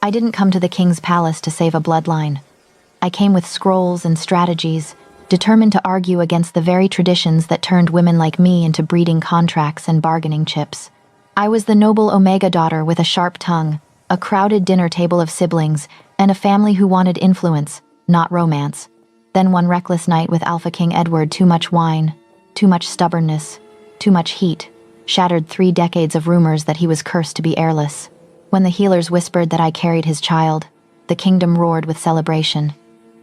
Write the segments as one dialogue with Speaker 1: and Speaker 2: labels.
Speaker 1: I didn't come to the king's palace to save a bloodline. I came with scrolls and strategies, determined to argue against the very traditions that turned women like me into breeding contracts and bargaining chips. I was the noble Omega daughter with a sharp tongue, a crowded dinner table of siblings, and a family who wanted influence, not romance. Then one reckless night with Alpha King Edward, too much wine, too much stubbornness, too much heat, shattered 3 decades of rumors that he was cursed to be heirless. When the healers whispered that I carried his child, the kingdom roared with celebration.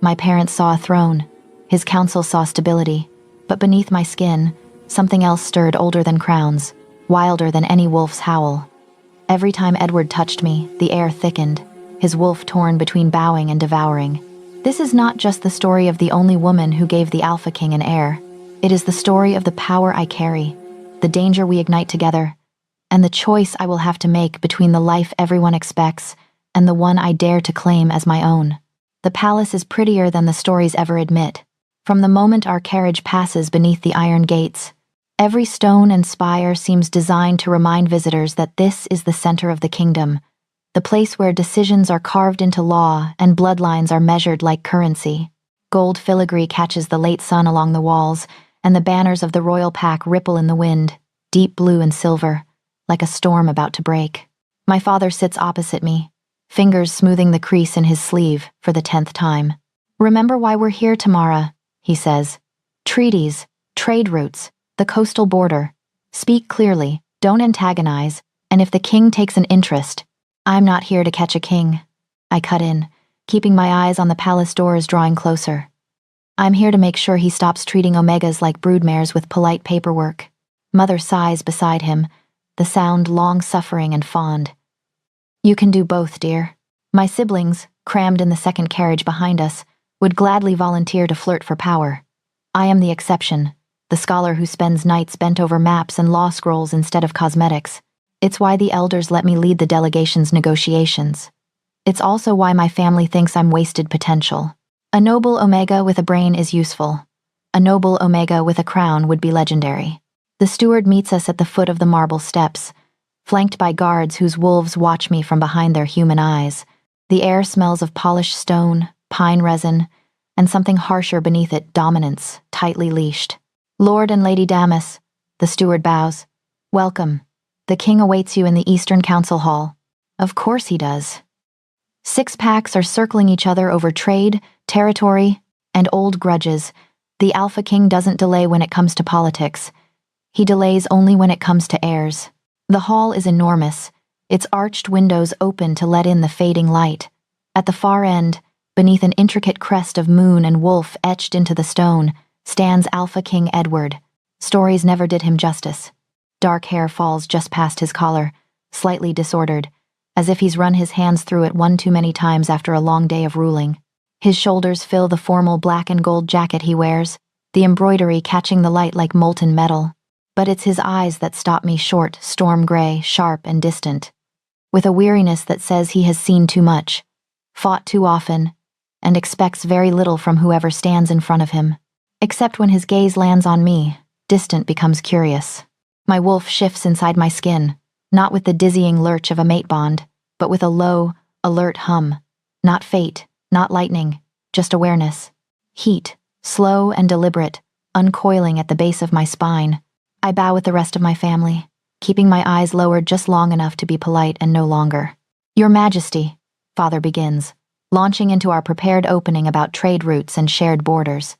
Speaker 1: My parents saw a throne, his council saw stability, but beneath my skin, something else stirred older than crowns, wilder than any wolf's howl. Every time Edward touched me, the air thickened, his wolf torn between bowing and devouring. This is not just the story of the only woman who gave the Alpha King an heir. It is the story of the power I carry, the danger we ignite together, and the choice I will have to make between the life everyone expects and the one I dare to claim as my own. The palace is prettier than the stories ever admit. From the moment our carriage passes beneath the iron gates, every stone and spire seems designed to remind visitors that this is the center of the kingdom, the place where decisions are carved into law and bloodlines are measured like currency. Gold filigree catches the late sun along the walls, and the banners of the royal pack ripple in the wind, deep blue and silver, like a storm about to break. My father sits opposite me, fingers smoothing the crease in his sleeve for the 10th time. "Remember why we're here, Tamara," he says. "Treaties, trade routes, the coastal border. Speak clearly, don't antagonize, and if the king takes an interest, I'm not here to catch a king." I cut in, keeping my eyes on the palace doors drawing closer. "I'm here to make sure he stops treating Omegas like broodmares with polite paperwork." Mother sighs beside him, the sound long-suffering and fond. "You can do both, dear." My siblings, crammed in the second carriage behind us, would gladly volunteer to flirt for power. I am the exception, the scholar who spends nights bent over maps and law scrolls instead of cosmetics. It's why the elders let me lead the delegation's negotiations. It's also why my family thinks I'm wasted potential. A noble Omega with a brain is useful. A noble Omega with a crown would be legendary. The steward meets us at the foot of the marble steps, flanked by guards whose wolves watch me from behind their human eyes. The air smells of polished stone, pine resin, and something harsher beneath it, dominance, tightly leashed. "Lord and Lady Damas," the steward bows. "Welcome. The king awaits you in the Eastern Council Hall." Of course he does. 6 packs are circling each other over trade, territory, and old grudges. The Alpha King doesn't delay when it comes to politics. He delays only when it comes to heirs. The hall is enormous, its arched windows open to let in the fading light. At the far end, beneath an intricate crest of moon and wolf etched into the stone, stands Alpha King Edward. Stories never did him justice. Dark hair falls just past his collar, slightly disordered, as if he's run his hands through it one too many times after a long day of ruling. His shoulders fill the formal black and gold jacket he wears, the embroidery catching the light like molten metal. But it's his eyes that stop me short, storm gray, sharp and distant, with a weariness that says he has seen too much, fought too often, and expects very little from whoever stands in front of him. Except when his gaze lands on me, distant becomes curious. My wolf shifts inside my skin, not with the dizzying lurch of a mate bond, but with a low, alert hum. Not fate, not lightning, just awareness. Heat, slow and deliberate, uncoiling at the base of my spine. I bow with the rest of my family, keeping my eyes lowered just long enough to be polite and no longer. "Your Majesty," Father begins, launching into our prepared opening about trade routes and shared borders.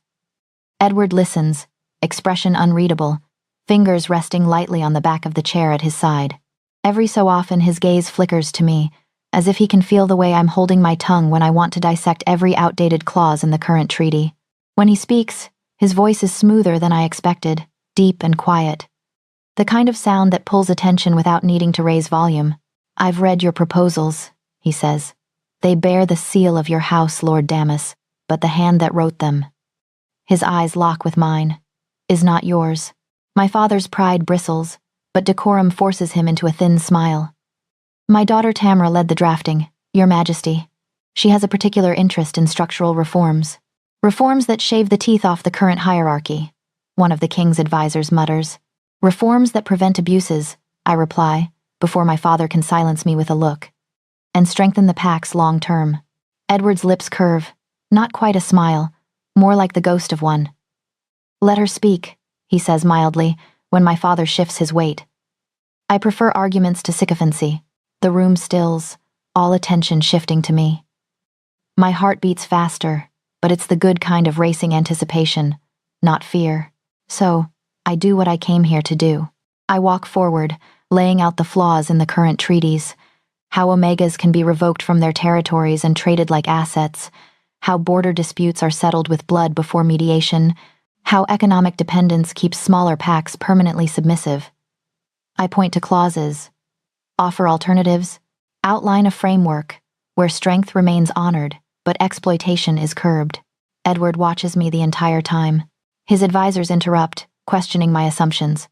Speaker 1: Edward listens, expression unreadable, fingers resting lightly on the back of the chair at his side. Every so often his gaze flickers to me, as if he can feel the way I'm holding my tongue when I want to dissect every outdated clause in the current treaty. When he speaks, his voice is smoother than I expected, deep and quiet. The kind of sound that pulls attention without needing to raise volume. "I've read your proposals," he says. "They bear the seal of your house, Lord Damas, but the hand that wrote them," his eyes lock with mine, "is not yours." My father's pride bristles, but decorum forces him into a thin smile. "My daughter Tamara led the drafting, Your Majesty. She has a particular interest in structural reforms. Reforms that shave the teeth off the current hierarchy," one of the king's advisors mutters. "Reforms that prevent abuses," I reply, before my father can silence me with a look. and strengthen the packs long term. Edward's lips curve, not quite a smile, more like the ghost of one. Let her speak, he says mildly, when my father shifts his weight. I prefer arguments to sycophancy. The room stills, all attention shifting to me. My heart beats faster, but it's the good kind of racing anticipation, not fear. So, I do what I came here to do. I walk forward, laying out the flaws in the current treaties, how Omegas can be revoked from their territories and traded like assets, how border disputes are settled with blood before mediation, how economic dependence keeps smaller packs permanently submissive. I point to clauses, offer alternatives, outline a framework where strength remains honored, but exploitation is curbed. Edward watches me the entire time. His advisors interrupt, questioning my assumptions.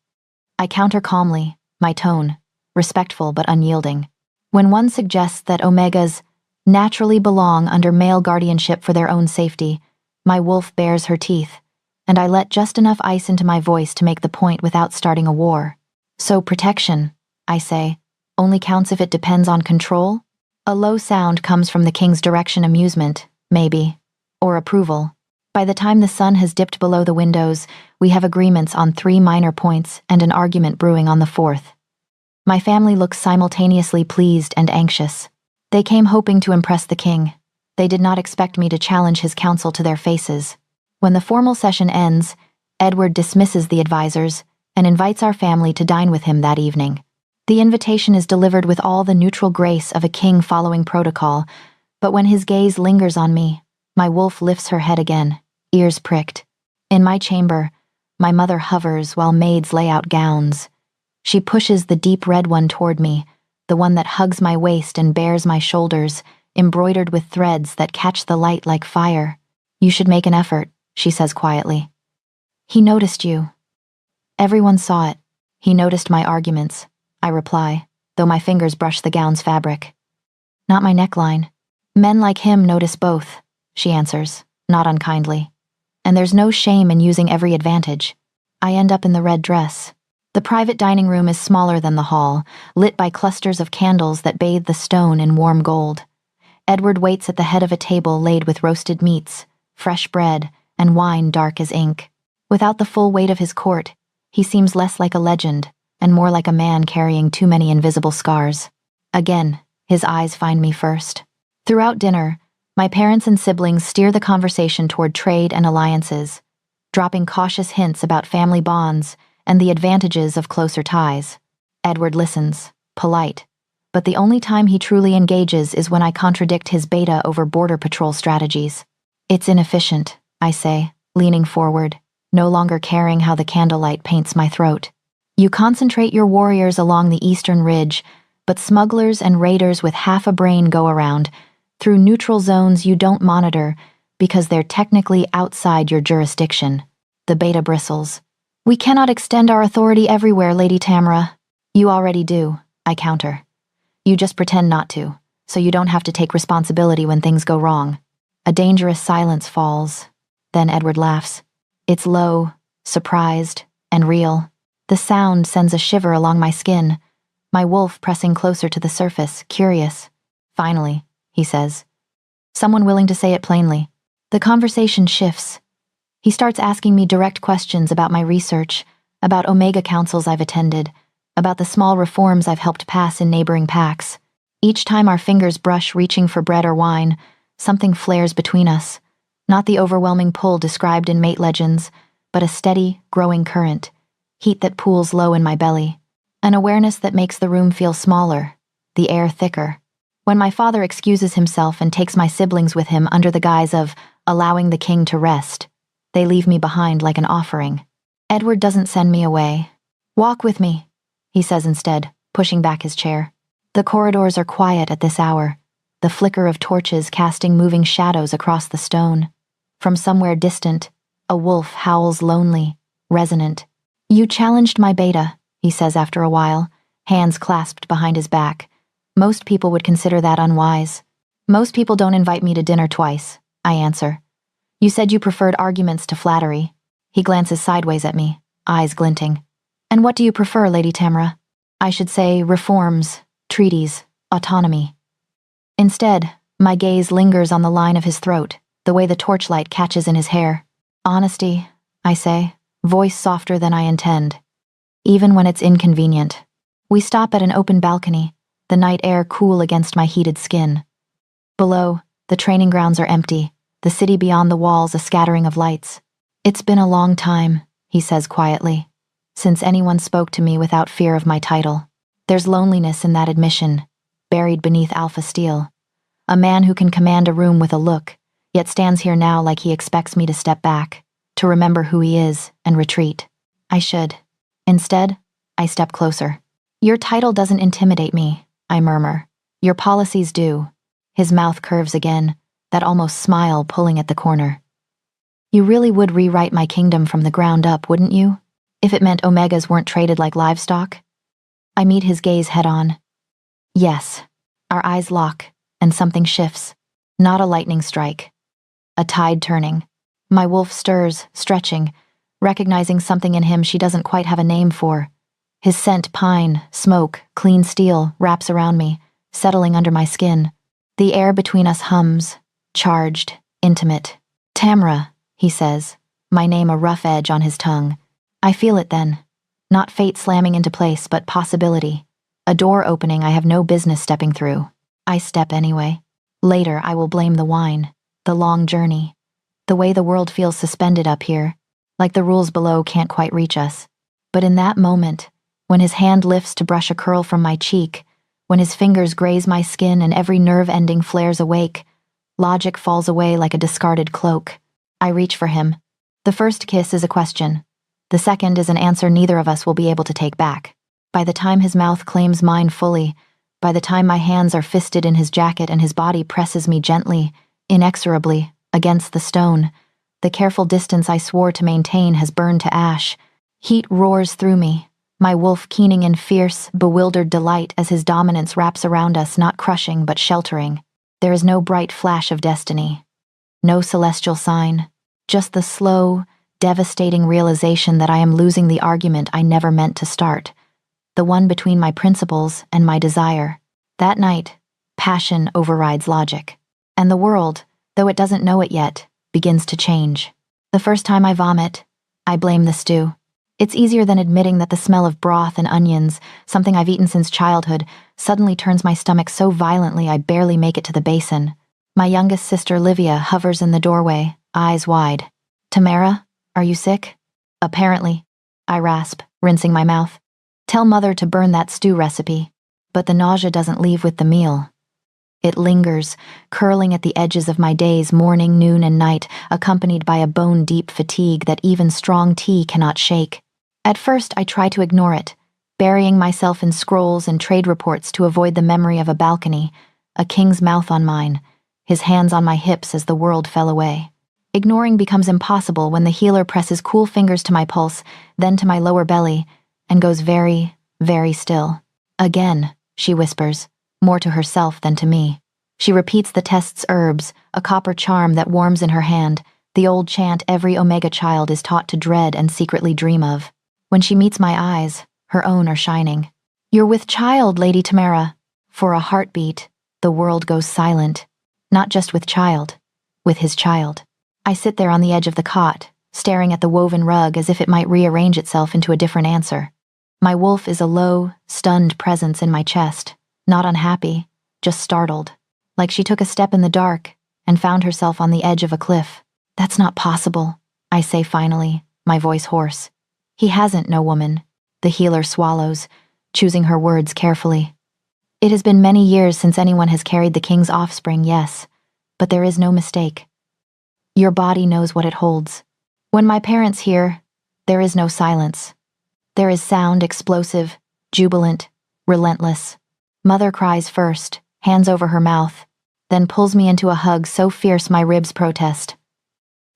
Speaker 1: I counter calmly, my tone, respectful but unyielding. When one suggests that Omegas naturally belong under male guardianship for their own safety, my wolf bares her teeth, and I let just enough ice into my voice to make the point without starting a war. So protection, I say, only counts if it depends on control? A low sound comes from the king's direction, amusement, maybe, or approval. By the time the sun has dipped below the windows, we have agreements on 3 minor points and an argument brewing on the 4th. My family looks simultaneously pleased and anxious. They came hoping to impress the king. They did not expect me to challenge his counsel to their faces. When the formal session ends, Edward dismisses the advisors and invites our family to dine with him that evening. The invitation is delivered with all the neutral grace of a king following protocol, but when his gaze lingers on me, my wolf lifts her head again, ears pricked. In my chamber, my mother hovers while maids lay out gowns. She pushes the deep red one toward me, the one that hugs my waist and bears my shoulders, embroidered with threads that catch the light like fire. You should make an effort, she says quietly. He noticed you. Everyone saw it. He noticed my arguments, I reply, though my fingers brush the gown's fabric. Not my neckline. Men like him notice both, she answers, not unkindly. And there's no shame in using every advantage. I end up in the red dress. The private dining room is smaller than the hall, lit by clusters of candles that bathe the stone in warm gold. Edward waits at the head of a table laid with roasted meats, fresh bread, and wine dark as ink. Without the full weight of his court, he seems less like a legend and more like a man carrying too many invisible scars. Again, his eyes find me first. Throughout dinner, my parents and siblings steer the conversation toward trade and alliances, dropping cautious hints about family bonds and the advantages of closer ties. Edward listens, polite, but the only time he truly engages is when I contradict his beta over border patrol strategies. It's inefficient, I say, leaning forward, no longer caring how the candlelight paints my throat. You concentrate your warriors along the eastern ridge, but smugglers and raiders with half a brain go around, through neutral zones you don't monitor because they're technically outside your jurisdiction. The beta bristles. We cannot extend our authority everywhere, Lady Tamara. You already do, I counter. You just pretend not to, so you don't have to take responsibility when things go wrong. A dangerous silence falls. Then Edward laughs. It's low, surprised, and real. The sound sends a shiver along my skin, my wolf pressing closer to the surface, curious. Finally, he says. Someone willing to say it plainly. The conversation shifts. He starts asking me direct questions about my research, about Omega councils I've attended, about the small reforms I've helped pass in neighboring packs. Each time our fingers brush reaching for bread or wine, something flares between us. Not the overwhelming pull described in mate legends, but a steady, growing current, heat that pools low in my belly, an awareness that makes the room feel smaller, the air thicker. When my father excuses himself and takes my siblings with him under the guise of allowing the king to rest, they leave me behind like an offering. Edward doesn't send me away. Walk with me, he says instead, pushing back his chair. The corridors are quiet at this hour, the flicker of torches casting moving shadows across the stone. From somewhere distant, a wolf howls lonely, resonant. You challenged my beta, he says after a while, hands clasped behind his back. Most people would consider that unwise. Most people don't invite me to dinner twice, I answer. You said you preferred arguments to flattery. He glances sideways at me, eyes glinting. And what do you prefer, Lady Tamara? I should say reforms, treaties, autonomy. Instead, my gaze lingers on the line of his throat, the way the torchlight catches in his hair. Honesty, I say, voice softer than I intend. Even when it's inconvenient. We stop at an open balcony, the night air cool against my heated skin. Below, the training grounds are empty, the city beyond the walls a scattering of lights. It's been a long time, he says quietly, since anyone spoke to me without fear of my title. There's loneliness in that admission, buried beneath alpha steel. A man who can command a room with a look, yet stands here now like he expects me to step back, to remember who he is and retreat. I should. Instead, I step closer. Your title doesn't intimidate me, I murmur. Your policies do. His mouth curves again, that almost smile pulling at the corner. You really would rewrite my kingdom from the ground up, wouldn't you? If it meant Omegas weren't traded like livestock? I meet his gaze head on. Yes. Our eyes lock, and something shifts. Not a lightning strike. A tide turning. My wolf stirs, stretching, recognizing something in him she doesn't quite have a name for. His scent, pine, smoke, clean steel, wraps around me, settling under my skin. The air between us hums, charged, intimate. Tamra, he says, my name a rough edge on his tongue. I feel it then. Not fate slamming into place, but possibility. A door opening I have no business stepping through. I step anyway. Later I will blame the wine, the long journey, the way the world feels suspended up here, like the rules below can't quite reach us. But in that moment, when his hand lifts to brush a curl from my cheek, when his fingers graze my skin and every nerve ending flares awake, logic falls away like a discarded cloak. I reach for him. The first kiss is a question. The second is an answer neither of us will be able to take back. By the time his mouth claims mine fully, by the time my hands are fisted in his jacket and his body presses me gently, inexorably, against the stone, the careful distance I swore to maintain has burned to ash. Heat roars through me, my wolf keening in fierce, bewildered delight as his dominance wraps around us, not crushing but sheltering. There is no bright flash of destiny. No celestial sign. Just the slow, devastating realization that I am losing the argument I never meant to start. The one between my principles and my desire. That night, passion overrides logic. And the world, though it doesn't know it yet, begins to change. The first time I vomit, I blame the stew. It's easier than admitting that the smell of broth and onions, something I've eaten since childhood, suddenly turns my stomach so violently I barely make it to the basin. My youngest sister, Livia, hovers in the doorway, eyes wide. Tamara, are you sick? Apparently, I rasp, rinsing my mouth. Tell Mother to burn that stew recipe. But the nausea doesn't leave with the meal. It lingers, curling at the edges of my days, morning, noon, and night, accompanied by a bone-deep fatigue that even strong tea cannot shake. At first, I try to ignore it, burying myself in scrolls and trade reports to avoid the memory of a balcony, a king's mouth on mine, his hands on my hips as the world fell away. Ignoring becomes impossible when the healer presses cool fingers to my pulse, then to my lower belly, and goes very, very still. Again, she whispers, more to herself than to me. She repeats the test's herbs, a copper charm that warms in her hand, the old chant every Omega child is taught to dread and secretly dream of. When she meets my eyes, her own are shining. You're with child, Lady Tamara. For a heartbeat, the world goes silent. Not just with child, with his child. I sit there on the edge of the cot, staring at the woven rug as if it might rearrange itself into a different answer. My wolf is a low, stunned presence in my chest, not unhappy, just startled, like she took a step in the dark and found herself on the edge of a cliff. That's not possible, I say finally, my voice hoarse. He hasn't, no woman, the healer swallows, choosing her words carefully. It has been many years since anyone has carried the king's offspring, yes, but there is no mistake. Your body knows what it holds. When my parents hear, there is no silence. There is sound, explosive, jubilant, relentless. Mother cries first, hands over her mouth, then pulls me into a hug so fierce my ribs protest.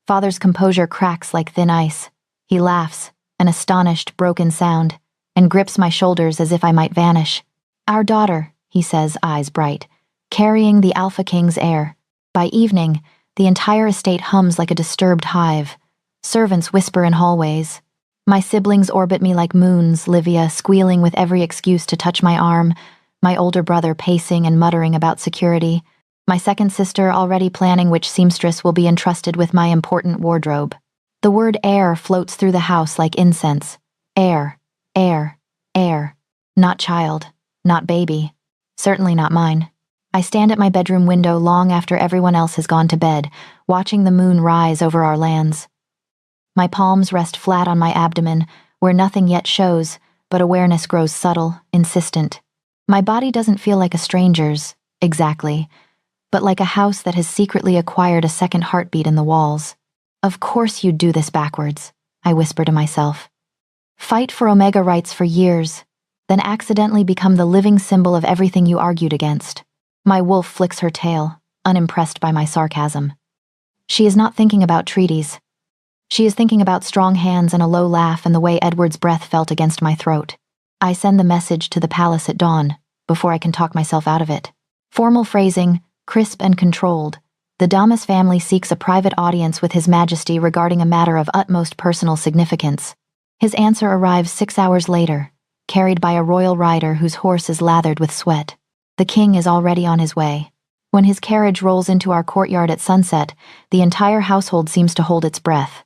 Speaker 1: Father's composure cracks like thin ice. He laughs, an astonished, broken sound, and grips my shoulders as if I might vanish. Our daughter, he says, eyes bright, carrying the Alpha King's heir. By evening, the entire estate hums like a disturbed hive. Servants whisper in hallways. My siblings orbit me like moons, Livia squealing with every excuse to touch my arm, my older brother pacing and muttering about security, my second sister already planning which seamstress will be entrusted with my important wardrobe. The word heir floats through the house like incense. Heir, heir, heir. Not child, not baby, certainly not mine. I stand at my bedroom window long after everyone else has gone to bed, watching the moon rise over our lands. My palms rest flat on my abdomen, where nothing yet shows, but awareness grows subtle, insistent. My body doesn't feel like a stranger's, exactly, but like a house that has secretly acquired a second heartbeat in the walls. Of course you'd do this backwards, I whisper to myself. Fight for Omega rights for years, then accidentally become the living symbol of everything you argued against. My wolf flicks her tail, unimpressed by my sarcasm. She is not thinking about treaties. She is thinking about strong hands and a low laugh and the way Edward's breath felt against my throat. I send the message to the palace at dawn, before I can talk myself out of it. Formal phrasing, crisp and controlled. The Damas family seeks a private audience with His Majesty regarding a matter of utmost personal significance. His answer arrives 6 hours later, carried by a royal rider whose horse is lathered with sweat. The king is already on his way. When his carriage rolls into our courtyard at sunset, the entire household seems to hold its breath.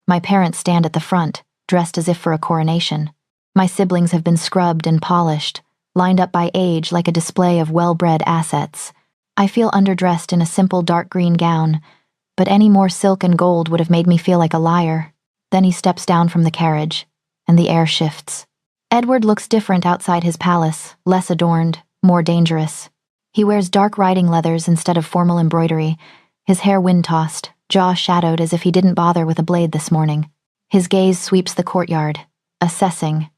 Speaker 1: My parents stand at the front, dressed as if for a coronation. My siblings have been scrubbed and polished, lined up by age like a display of well-bred assets. I feel underdressed in a simple dark green gown, but any more silk and gold would have made me feel like a liar. Then he steps down from the carriage, and the air shifts. Edward looks different outside his palace, less adorned, more dangerous. He wears dark riding leathers instead of formal embroidery, his hair wind-tossed, jaw shadowed as if he didn't bother with a blade this morning. His gaze sweeps the courtyard, assessing,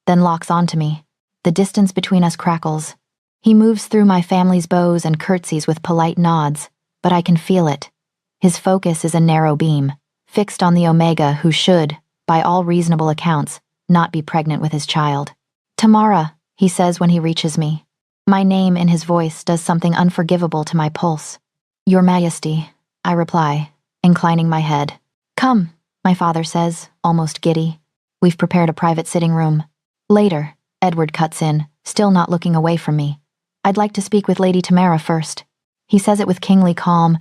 Speaker 1: then locks onto me. The distance between us crackles. He moves through my family's bows and curtsies with polite nods, but I can feel it. His focus is a narrow beam, fixed on the Omega who should, by all reasonable accounts, not be pregnant with his child. Tamara, he says when he reaches me. My name in his voice does something unforgivable to my pulse. Your Majesty, I reply, inclining my head. Come, my father says, almost giddy. We've prepared a private sitting room. Later, Edward cuts in, still not looking away from me. I'd like to speak with Lady Tamara first. He says it with kingly calm,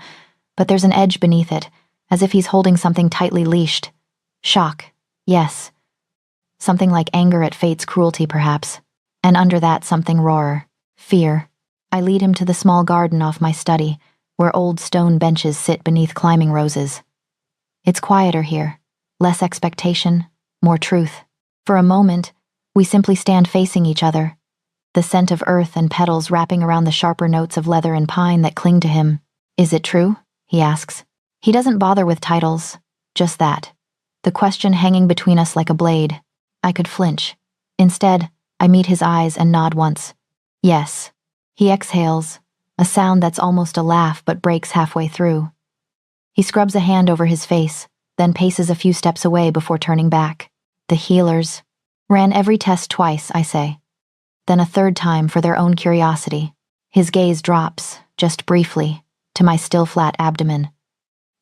Speaker 1: but there's an edge beneath it, as if he's holding something tightly leashed. Shock, yes. Something like anger at fate's cruelty, perhaps. And under that something rawer, fear. I lead him to the small garden off my study, where old stone benches sit beneath climbing roses. It's quieter here, less expectation, more truth. For a moment, we simply stand facing each other, the scent of earth and petals wrapping around the sharper notes of leather and pine that cling to him. Is it true? He asks. He doesn't bother with titles, just that. The question hanging between us like a blade. I could flinch. Instead, I meet his eyes and nod once. Yes. He exhales, a sound that's almost a laugh but breaks halfway through. He scrubs a hand over his face, then paces a few steps away before turning back. The healers ran every test twice, I say. Then a third time for their own curiosity. His gaze drops, just briefly, to my still flat abdomen.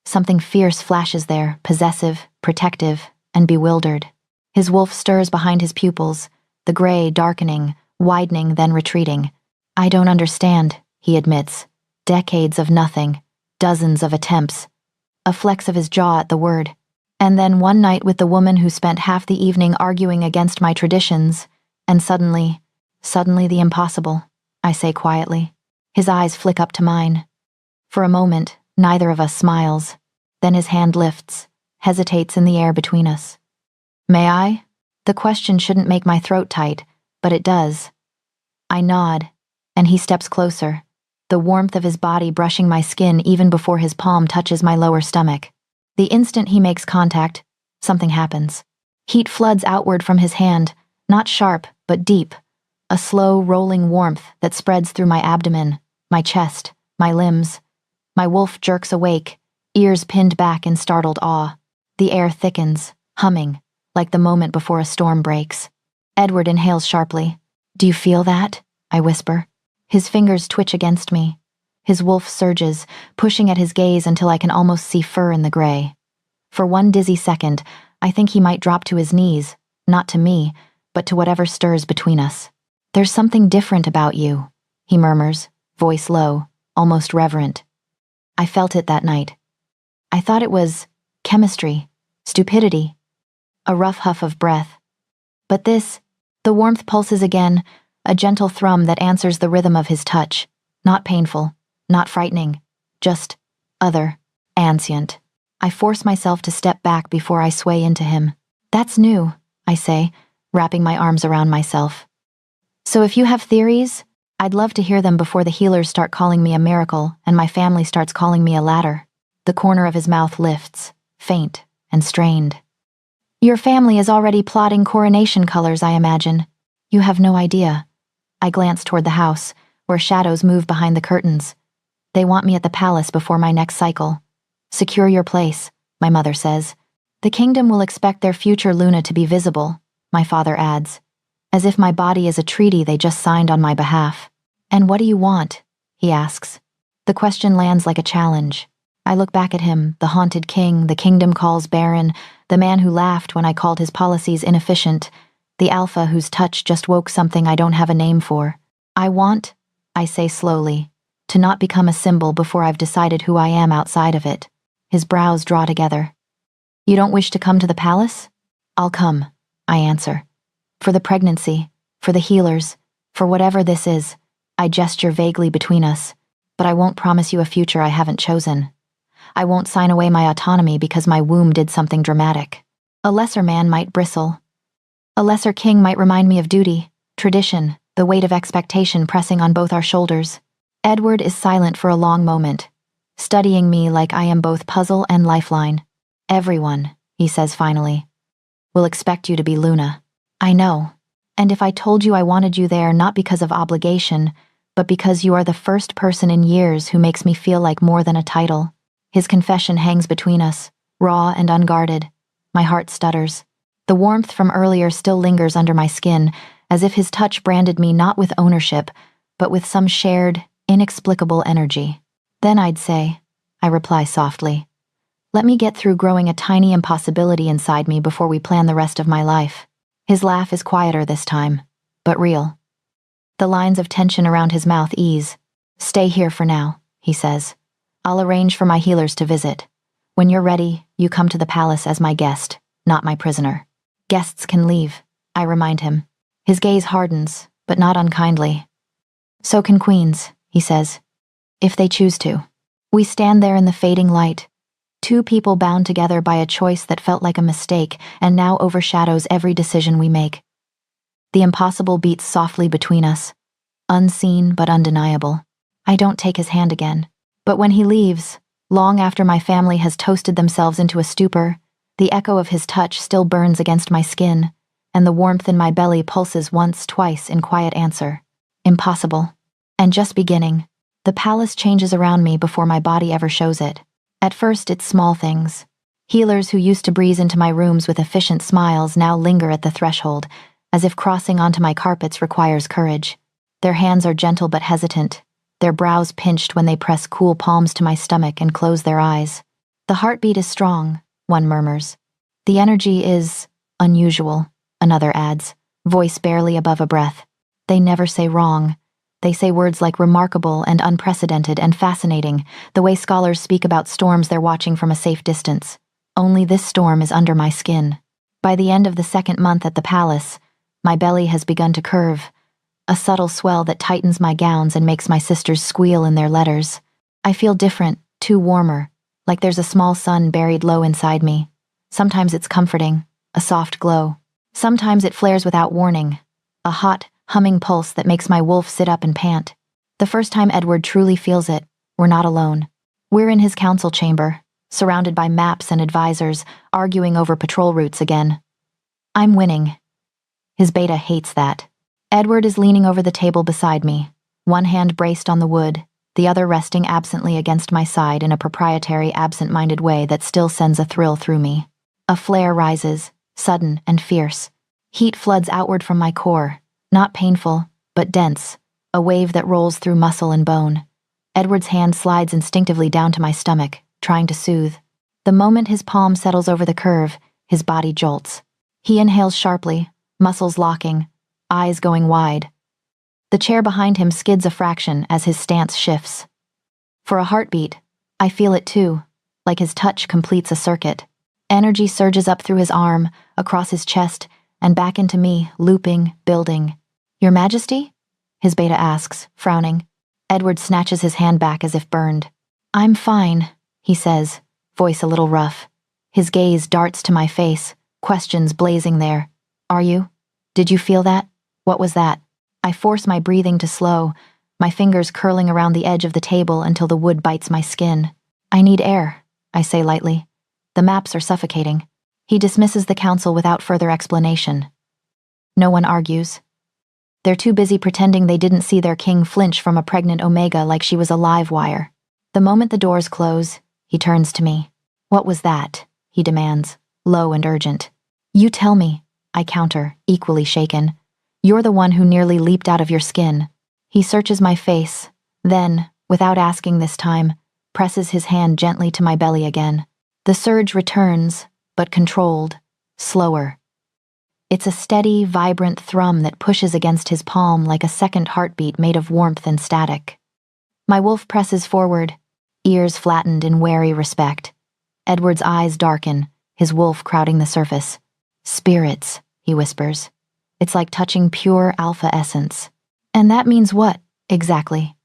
Speaker 1: Something fierce flashes there, possessive, protective, and bewildered. His wolf stirs behind his pupils, the gray darkening, widening, then retreating. I don't understand, he admits. Decades of nothing, dozens of attempts. A flex of his jaw at the word. And then one night with the woman who spent half the evening arguing against my traditions, and suddenly the impossible, I say quietly. His eyes flick up to mine. For a moment, neither of us smiles. Then his hand lifts, hesitates in the air between us. May I? The question shouldn't make my throat tight, but it does. I nod, and he steps closer, the warmth of his body brushing my skin even before his palm touches my lower stomach. The instant he makes contact, something happens. Heat floods outward from his hand, not sharp, but deep. A slow, rolling warmth that spreads through my abdomen, my chest, my limbs. My wolf jerks awake, ears pinned back in startled awe. The air thickens, humming, like the moment before a storm breaks. Edward inhales sharply. Do you feel that? I whisper. His fingers twitch against me. His wolf surges, pushing at his gaze until I can almost see fur in the gray. For one dizzy second, I think he might drop to his knees, not to me, but to whatever stirs between us. "There's something different about you," he murmurs, voice low, almost reverent. I felt it that night. I thought it was chemistry, stupidity, a rough huff of breath. But this, the warmth pulses again, a gentle thrum that answers the rhythm of his touch. Not painful, not frightening, just other, ansient. I force myself to step back before I sway into him. "That's new," I say, wrapping my arms around myself. "So if you have theories, I'd love to hear them before the healers start calling me a miracle and my family starts calling me a ladder." The corner of his mouth lifts, faint and strained. "Your family is already plotting coronation colors, I imagine. You have no idea." I glance toward the house, where shadows move behind the curtains. "They want me at the palace before my next cycle. Secure your place," my mother says. "The kingdom will expect their future Luna to be visible," my father adds, as if my body is a treaty they just signed on my behalf. "And what do you want?" he asks. The question lands like a challenge. I look back at him, the haunted king the kingdom calls barren, the man who laughed when I called his policies inefficient, the alpha whose touch just woke something I don't have a name for. "I want," I say slowly, "to not become a symbol before I've decided who I am outside of it." His brows draw together. "You don't wish to come to the palace?" "I'll come," I answer. "For the pregnancy, for the healers, for whatever this is." I gesture vaguely between us, "but I won't promise you a future I haven't chosen. I won't sign away my autonomy because my womb did something dramatic." A lesser man might bristle. A lesser king might remind me of duty, tradition, the weight of expectation pressing on both our shoulders. Edward is silent for a long moment, studying me like I am both puzzle and lifeline. "Everyone," he says finally, "will expect you to be Luna." "I know. And if I told you I wanted you there not because of obligation, but because you are the first person in years who makes me feel like more than a title." His confession hangs between us, raw and unguarded. My heart stutters. The warmth from earlier still lingers under my skin, as if his touch branded me not with ownership, but with some shared, inexplicable energy. "Then I'd say," I reply softly, "let me get through growing a tiny impossibility inside me before we plan the rest of my life." His laugh is quieter this time, but real. The lines of tension around his mouth ease. "Stay here for now," he says. "I'll arrange for my healers to visit. When you're ready, you come to the palace as my guest, not my prisoner." "Guests can leave," I remind him. His gaze hardens, but not unkindly. "So can queens," he says, "if they choose to." We stand there in the fading light, two people bound together by a choice that felt like a mistake and now overshadows every decision we make. The impossible beats softly between us, unseen but undeniable. I don't take his hand again. But when he leaves, long after my family has toasted themselves into a stupor, the echo of his touch still burns against my skin, and the warmth in my belly pulses once, twice in quiet answer. Impossible. And just beginning. The palace changes around me before my body ever shows it. At first, it's small things. Healers who used to breeze into my rooms with efficient smiles now linger at the threshold, as if crossing onto my carpets requires courage. Their hands are gentle but hesitant, their brows pinched when they press cool palms to my stomach and close their eyes. "The heartbeat is strong," one murmurs. "The energy is unusual," another adds, voice barely above a breath. They never say wrong. They say words like remarkable and unprecedented and fascinating, the way scholars speak about storms they're watching from a safe distance. Only this storm is under my skin. By the end of the second month at the palace, my belly has begun to curve, a subtle swell that tightens my gowns and makes my sisters squeal in their letters. I feel different, too warmer, like there's a small sun buried low inside me. Sometimes it's comforting, a soft glow. Sometimes it flares without warning, a hot, humming pulse that makes my wolf sit up and pant. The first time Edward truly feels it, we're not alone. We're in his council chamber, surrounded by maps and advisors, arguing over patrol routes again. I'm winning. His beta hates that. Edward is leaning over the table beside me, one hand braced on the wood, the other resting absently against my side in a proprietary, absent-minded way that still sends a thrill through me. A flare rises, sudden and fierce. Heat floods outward from my core, not painful, but dense, a wave that rolls through muscle and bone. Edward's hand slides instinctively down to my stomach, trying to soothe. The moment his palm settles over the curve, his body jolts. He inhales sharply, muscles locking, eyes going wide. The chair behind him skids a fraction as his stance shifts. For a heartbeat, I feel it too, like his touch completes a circuit. Energy surges up through his arm, across his chest, and back into me, looping, building. Your Majesty? His beta asks, frowning. Edward snatches his hand back as if burned. I'm fine, he says, voice a little rough. His gaze darts to my face, questions blazing there. Are you? Did you feel that? What was that? I force my breathing to slow, my fingers curling around the edge of the table until the wood bites my skin. I need air, I say lightly. The maps are suffocating. He dismisses the council without further explanation. No one argues. They're too busy pretending they didn't see their king flinch from a pregnant Omega like she was a live wire. The moment the doors close, he turns to me. What was that? He demands, low and urgent. You tell me, I counter, equally shaken. You're the one who nearly leaped out of your skin. He searches my face, then, without asking this time, presses his hand gently to my belly again. The surge returns, but controlled, slower. It's a steady, vibrant thrum that pushes against his palm like a second heartbeat made of warmth and static. My wolf presses forward, ears flattened in wary respect. Edward's eyes darken, his wolf crowding the surface. Spirits, he whispers. It's like touching pure alpha essence. And that means what, exactly?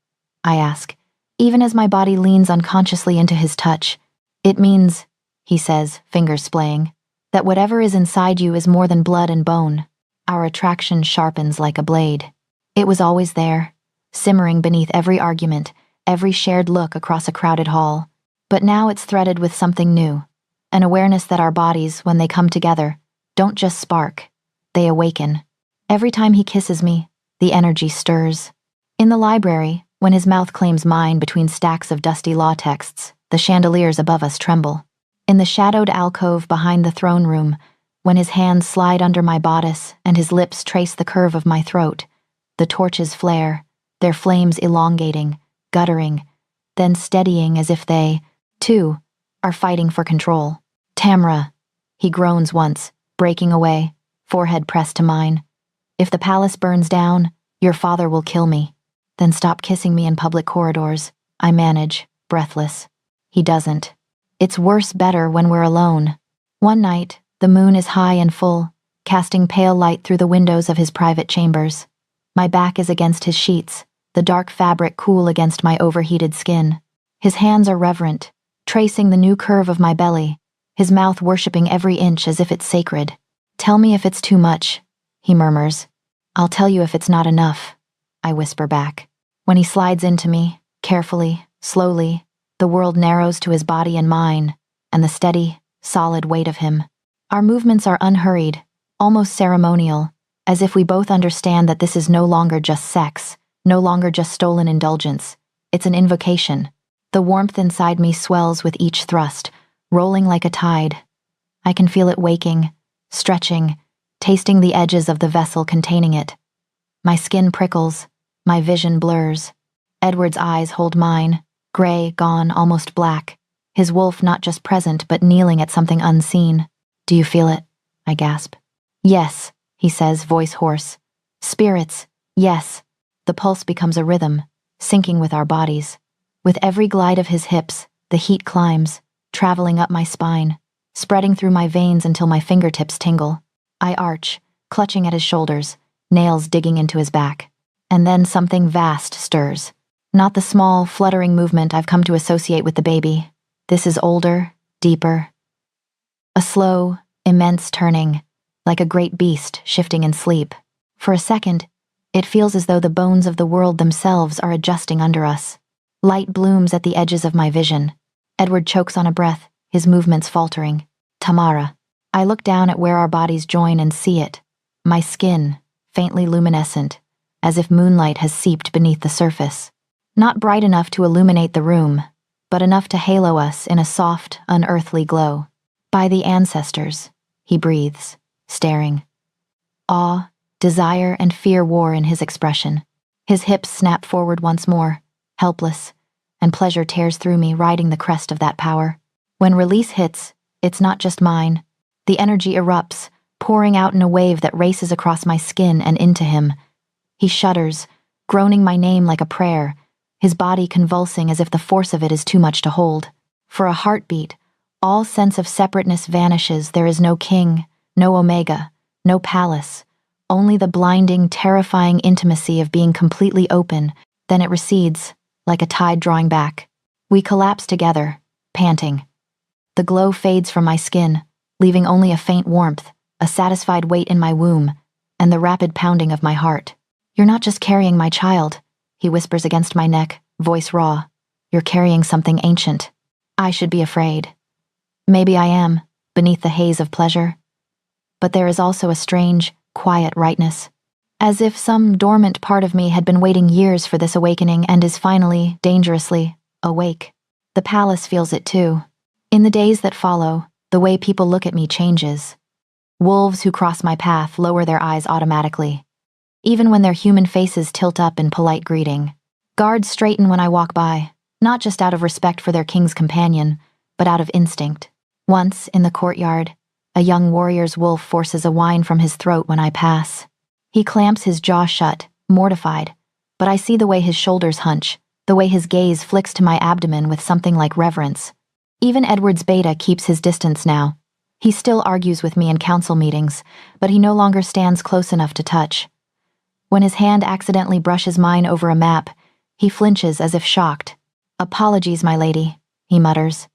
Speaker 1: I ask, even as my body leans unconsciously into his touch. It means, he says, fingers splaying, that whatever is inside you is more than blood and bone. Our attraction sharpens like a blade. It was always there, simmering beneath every argument, every shared look across a crowded hall. But now it's threaded with something new, an awareness that our bodies, when they come together, don't just spark, they awaken. Every time he kisses me, the energy stirs. In the library, when his mouth claims mine between stacks of dusty law texts, the chandeliers above us tremble. In the shadowed alcove behind the throne room, when his hands slide under my bodice and his lips trace the curve of my throat, the torches flare, their flames elongating, guttering, then steadying as if they, too, are fighting for control. Tamra, he groans once, breaking away, forehead pressed to mine. If the palace burns down, your father will kill me. Then stop kissing me in public corridors. I manage, breathless. He doesn't. It's worse better when we're alone. One night, the moon is high and full, casting pale light through the windows of his private chambers. My back is against his sheets, the dark fabric cool against my overheated skin. His hands are reverent, tracing the new curve of my belly, his mouth worshipping every inch as if it's sacred. Tell me if it's too much, he murmurs. I'll tell you if it's not enough, I whisper back. When he slides into me, carefully, slowly, the world narrows to his body and mine, and the steady, solid weight of him. Our movements are unhurried, almost ceremonial, as if we both understand that this is no longer just sex, no longer just stolen indulgence. It's an invocation. The warmth inside me swells with each thrust, rolling like a tide. I can feel it waking, stretching, tasting the edges of the vessel containing it. My skin prickles, my vision blurs. Edward's eyes hold mine, gray, gone, almost black. His wolf not just present, but kneeling at something unseen. Do you feel it? I gasp. Yes, he says, voice hoarse. Spirits, yes. The pulse becomes a rhythm, syncing with our bodies. With every glide of his hips, the heat climbs, traveling up my spine, spreading through my veins until my fingertips tingle. I arch, clutching at his shoulders, nails digging into his back. And then something vast stirs. Not the small, fluttering movement I've come to associate with the baby. This is older, deeper. A slow, immense turning, like a great beast shifting in sleep. For a second, it feels as though the bones of the world themselves are adjusting under us. Light blooms at the edges of my vision. Edward chokes on a breath, his movements faltering. Tamara. I look down at where our bodies join and see it. My skin, faintly luminescent, as if moonlight has seeped beneath the surface. Not bright enough to illuminate the room, but enough to halo us in a soft, unearthly glow. By the ancestors, he breathes, staring. Awe, desire, and fear war in his expression. His hips snap forward once more, helpless, and pleasure tears through me, riding the crest of that power. When release hits, it's not just mine. The energy erupts, pouring out in a wave that races across my skin and into him. He shudders, groaning my name like a prayer, his body convulsing as if the force of it is too much to hold. For a heartbeat, all sense of separateness vanishes. There is no king, no Omega, no palace, only the blinding, terrifying intimacy of being completely open. Then it recedes, like a tide drawing back. We collapse together, panting. The glow fades from my skin, leaving only a faint warmth, a satisfied weight in my womb, and the rapid pounding of my heart. "You're not just carrying my child," he whispers against my neck, voice raw. "You're carrying something ancient. I should be afraid. Maybe I am, beneath the haze of pleasure. But there is also a strange, quiet rightness, as if some dormant part of me had been waiting years for this awakening and is finally, dangerously, awake. The palace feels it too. In the days that follow, the way people look at me changes. Wolves who cross my path lower their eyes automatically, even when their human faces tilt up in polite greeting. Guards straighten when I walk by, not just out of respect for their king's companion, but out of instinct. Once, in the courtyard, a young warrior's wolf forces a whine from his throat when I pass. He clamps his jaw shut, mortified, but I see the way his shoulders hunch, the way his gaze flicks to my abdomen with something like reverence. Even Edward's beta keeps his distance now. He still argues with me in council meetings, but he no longer stands close enough to touch. When his hand accidentally brushes mine over a map, he flinches as if shocked. "Apologies, my lady," he mutters.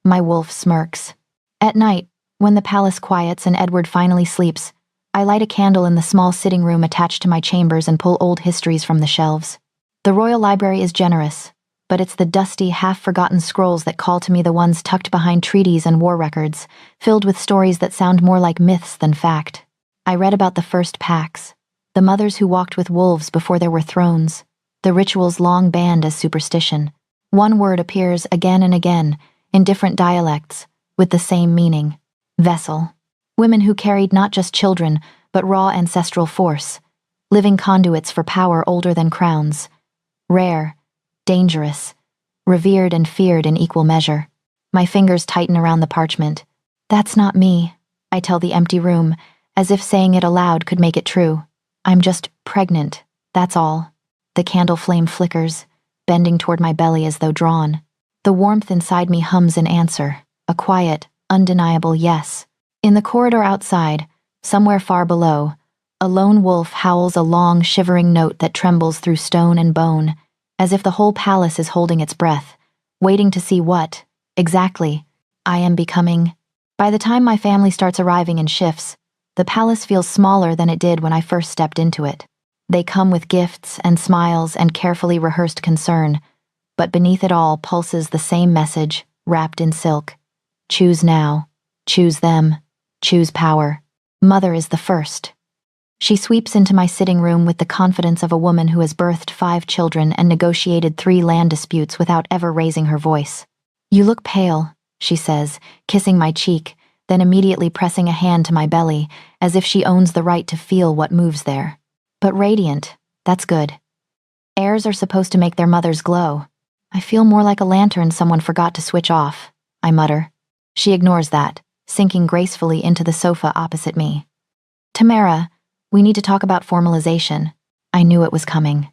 Speaker 1: My wolf smirks. At night, when the palace quiets and Edward finally sleeps, I light a candle in the small sitting room attached to my chambers and pull old histories from the shelves. The royal library is generous, but it's the dusty, half-forgotten scrolls that call to me, the ones tucked behind treaties and war records, filled with stories that sound more like myths than fact. I read about the first packs, the mothers who walked with wolves before there were thrones, the rituals long banned as superstition. One word appears again and again, in different dialects, with the same meaning: vessel. Women who carried not just children, but raw ancestral force, living conduits for power older than crowns. Rare, dangerous, revered and feared in equal measure. My fingers tighten around the parchment. "That's not me," I tell the empty room, as if saying it aloud could make it true. "I'm just pregnant, that's all." The candle flame flickers, bending toward my belly as though drawn. The warmth inside me hums in answer, a quiet, undeniable yes. In the corridor outside, somewhere far below, a lone wolf howls a long, shivering note that trembles through stone and bone, as if the whole palace is holding its breath, waiting to see what, exactly, I am becoming. By the time my family starts arriving in shifts, the palace feels smaller than it did when I first stepped into it. They come with gifts and smiles and carefully rehearsed concern, but beneath it all pulses the same message, wrapped in silk. Choose now. Choose them. Choose power. Mother is the first. She sweeps into my sitting room with the confidence of a woman who has birthed 5 children and negotiated 3 land disputes without ever raising her voice. "You look pale," she says, kissing my cheek, then immediately pressing a hand to my belly, as if she owns the right to feel what moves there. "But radiant, that's good. Heirs are supposed to make their mothers glow. I feel more like a lantern someone forgot to switch off," I mutter. She ignores that, sinking gracefully into the sofa opposite me. "Tamara, we need to talk about formalization." I knew it was coming.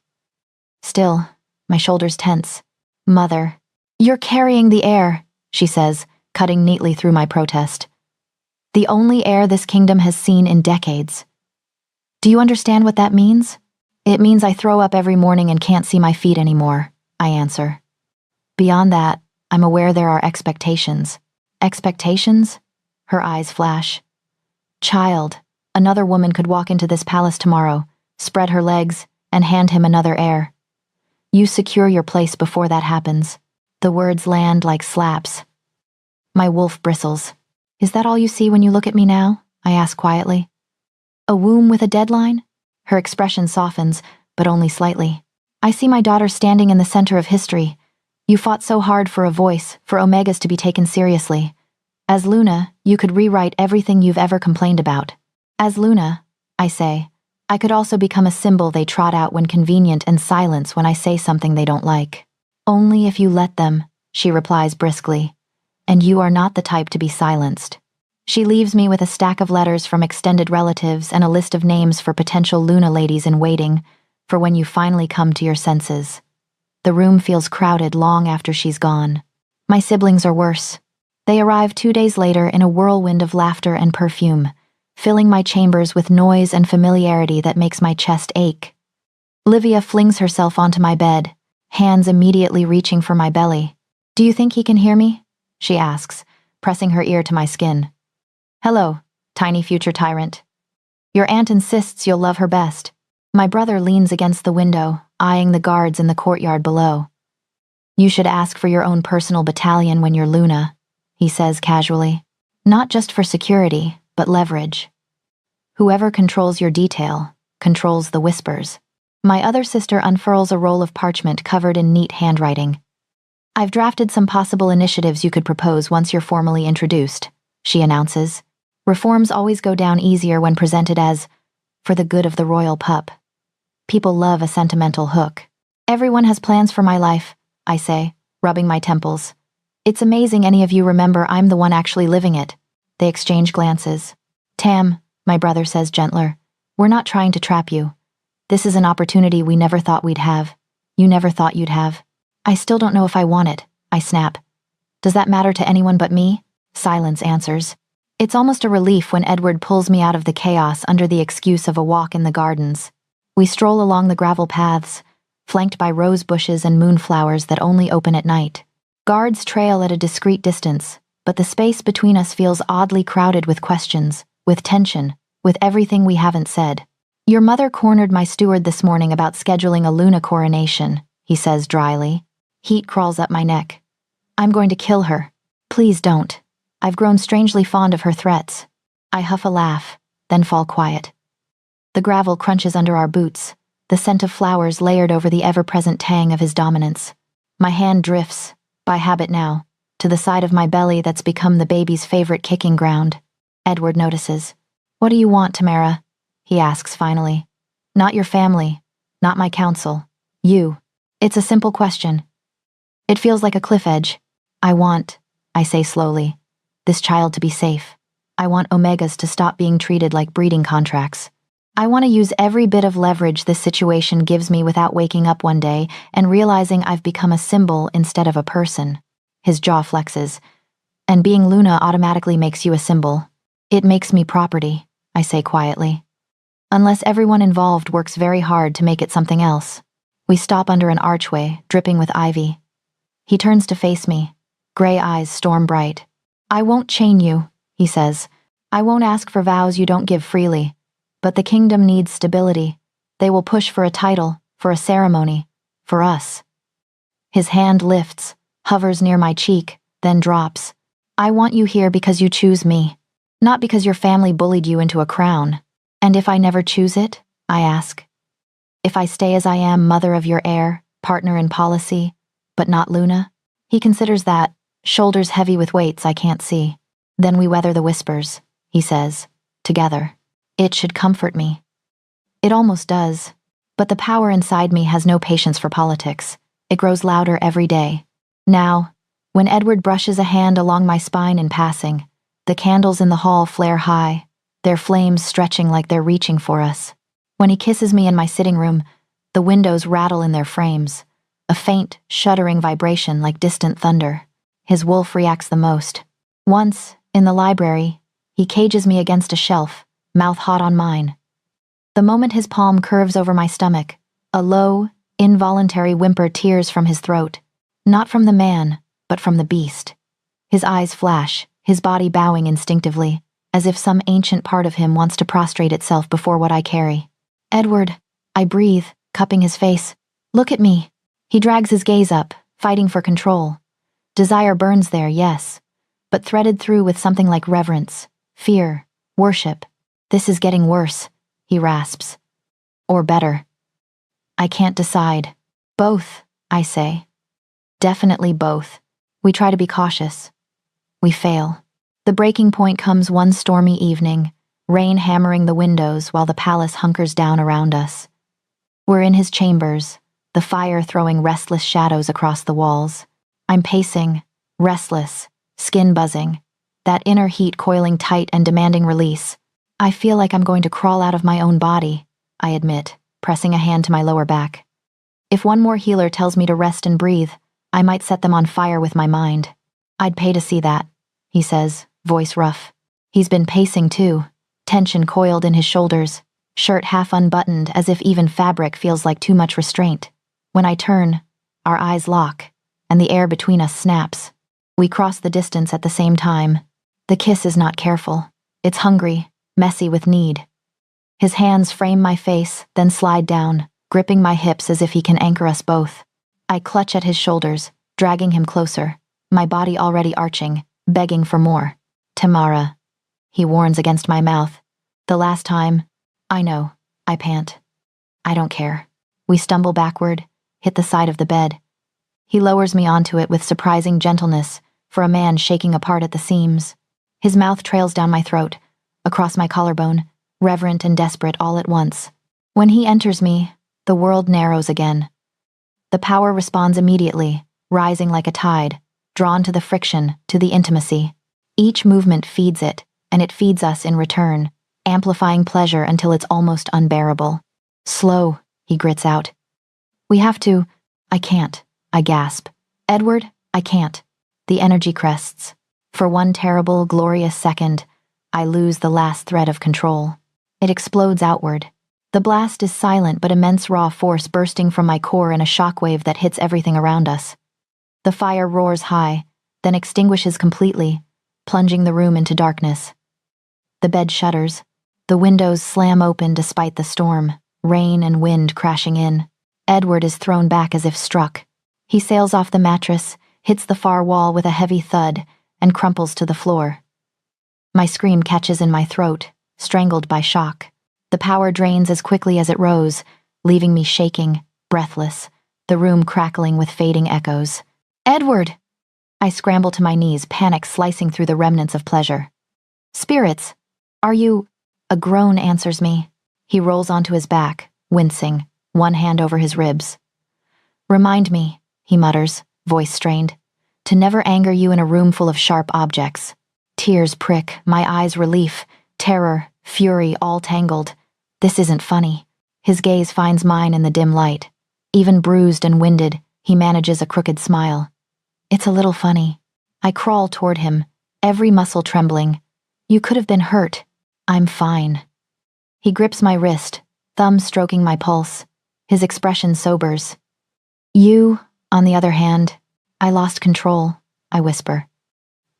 Speaker 1: Still, my shoulders tense. "Mother, you're carrying the heir," she says, cutting neatly through my protest. "The only heir this kingdom has seen in decades. Do you understand what that means?" "It means I throw up every morning and can't see my feet anymore," I answer. "Beyond that, I'm aware there are expectations." "Expectations?" Her eyes flash. "Child, another woman could walk into this palace tomorrow, spread her legs, and hand him another heir. You secure your place before that happens." The words land like slaps. My wolf bristles. "Is that all you see when you look at me now?" I ask quietly. "A womb with a deadline?" Her expression softens, but only slightly. "I see my daughter standing in the center of history. You fought so hard for a voice, for Omegas to be taken seriously. As Luna, you could rewrite everything you've ever complained about. As Luna, I say, I could also become a symbol they trot out when convenient and silence when I say something they don't like." "Only if you let them," she replies briskly. "And you are not the type to be silenced." She leaves me with a stack of letters from extended relatives and a list of names for potential Luna ladies in waiting, for when you finally come to your senses. The room feels crowded long after she's gone. My siblings are worse. They arrive 2 days later in a whirlwind of laughter and perfume, filling my chambers with noise and familiarity that makes my chest ache. Livia flings herself onto my bed, hands immediately reaching for my belly. "Do you think he can hear me?" she asks, pressing her ear to my skin. "Hello, tiny future tyrant. Your aunt insists you'll love her best." My brother leans against the window, eyeing the guards in the courtyard below. "You should ask for your own personal battalion when you're Luna," he says casually. "Not just for security, but leverage. Whoever controls your detail, controls the whispers." My other sister unfurls a roll of parchment covered in neat handwriting. "I've drafted some possible initiatives you could propose once you're formally introduced," she announces. "Reforms always go down easier when presented as, for the good of the royal pup. People love a sentimental hook." "Everyone has plans for my life," I say, rubbing my temples. "It's amazing any of you remember I'm the one actually living it." They exchange glances. "Tam," my brother says gentler, "we're not trying to trap you. This is an opportunity we never thought we'd have. You never thought you'd have." "I still don't know if I want it," I snap. "Does that matter to anyone but me?" Silence answers. It's almost a relief when Edward pulls me out of the chaos under the excuse of a walk in the gardens. We stroll along the gravel paths, flanked by rose bushes and moonflowers that only open at night. Guards trail at a discreet distance, but the space between us feels oddly crowded with questions, with tension, with everything we haven't said. "Your mother cornered my steward this morning about scheduling a Luna coronation," he says dryly. Heat crawls up my neck. "I'm going to kill her." "Please don't. I've grown strangely fond of her threats." I huff a laugh, then fall quiet. The gravel crunches under our boots, the scent of flowers layered over the ever-present tang of his dominance. My hand drifts, by habit now, to the side of my belly that's become the baby's favorite kicking ground. Edward notices. "What do you want, Tamara?" he asks finally. "Not your family, not my counsel. You. It's a simple question." It feels like a cliff edge. I say slowly, "this child to be safe. I want Omegas to stop being treated like breeding contracts. I want to use every bit of leverage this situation gives me without waking up one day and realizing I've become a symbol instead of a person." His jaw flexes. "And being Luna automatically makes you a symbol. It makes me property," I say quietly. "Unless everyone involved works very hard to make it something else." We stop under an archway, dripping with ivy. He turns to face me, gray eyes storm bright. "I won't chain you," he says. "I won't ask for vows you don't give freely. But the kingdom needs stability. They will push for a title, for a ceremony, for us." His hand lifts, hovers near my cheek, then drops. "I want you here because you choose me, not because your family bullied you into a crown." "And if I never choose it?" I ask. "If I stay as I am, mother of your heir, partner in policy, but not Luna?" He considers that, shoulders heavy with weights I can't see. "Then we weather the whispers," he says, "together. It should comfort me." It almost does, but the power inside me has no patience for politics. It grows louder every day. Now, when Edward brushes a hand along my spine in passing, the candles in the hall flare high, their flames stretching like they're reaching for us. When he kisses me in my sitting room, the windows rattle in their frames, a faint, shuddering vibration like distant thunder. His wolf reacts the most. Once, in the library, he cages me against a shelf, mouth hot on mine. The moment his palm curves over my stomach, a low, involuntary whimper tears from his throat. Not from the man, but from the beast. His eyes flash, his body bowing instinctively, as if some ancient part of him wants to prostrate itself before what I carry. "Edward," I breathe, cupping his face. "Look at me." He drags his gaze up, fighting for control. Desire burns there, yes, but threaded through with something like reverence, fear, worship. "This is getting worse," he rasps. "Or better." I can't decide. "Both," I say. "Definitely both." We try to be cautious. We fail. The breaking point comes one stormy evening, rain hammering the windows while the palace hunkers down around us. We're in his chambers, the fire throwing restless shadows across the walls. I'm pacing, restless, skin buzzing, that inner heat coiling tight and demanding release. I feel like I'm going to crawl out of my own body, I admit. pressing a hand to my lower back. If one more healer tells me to rest and breathe, I might set them on fire with my mind. I'd pay to see that, he says, voice rough. He's been pacing too, tension coiled in his shoulders, shirt half unbuttoned as if even fabric feels like too much restraint. When I turn, our eyes lock, and the air between us snaps. We cross the distance at the same time. The kiss is not careful. It's hungry, messy with need. His hands frame my face, then slide down, gripping my hips as if he can anchor us both. I clutch at his shoulders, dragging him closer, my body already arching, begging for more. Tamara, he warns against my mouth. The last time, I know, I pant. I don't care. We stumble backward, hit the side of the bed. He lowers me onto it with surprising gentleness for a man shaking apart at the seams. His mouth trails down my throat, across my collarbone, reverent and desperate all at once. When he enters me, the world narrows again. The power responds immediately, rising like a tide, drawn to the friction, to the intimacy. Each movement feeds it, and it feeds us in return, amplifying pleasure until it's almost unbearable. Slow, he grits out. We have to. I can't, I gasp. Edward, I can't. The energy crests. For one terrible, glorious second, I lose the last thread of control. It explodes outward. The blast is silent but immense raw force bursting from my core in a shockwave that hits everything around us. The fire roars high, then extinguishes completely, plunging the room into darkness. The bed shudders. The windows slam open despite the storm, rain and wind crashing in. Edward is thrown back as if struck. He sails off the mattress, hits the far wall with a heavy thud, and crumples to the floor. My scream catches in my throat, strangled by shock. The power drains as quickly as it rose, leaving me shaking, breathless, the room crackling with fading echoes. Edward! I scramble to my knees, panic slicing through the remnants of pleasure. Spirits, are you... A groan answers me. He rolls onto his back, wincing, one hand over his ribs. Remind me, he mutters, voice strained, to never anger you in a room full of sharp objects. Tears prick, my eyes relief, terror, fury all tangled. This isn't funny. His gaze finds mine in the dim light. Even bruised and winded, he manages a crooked smile. It's a little funny. I crawl toward him, every muscle trembling. You could have been hurt. I'm fine. He grips my wrist, thumb stroking my pulse. His expression sobers. You, on the other hand, I lost control, I whisper.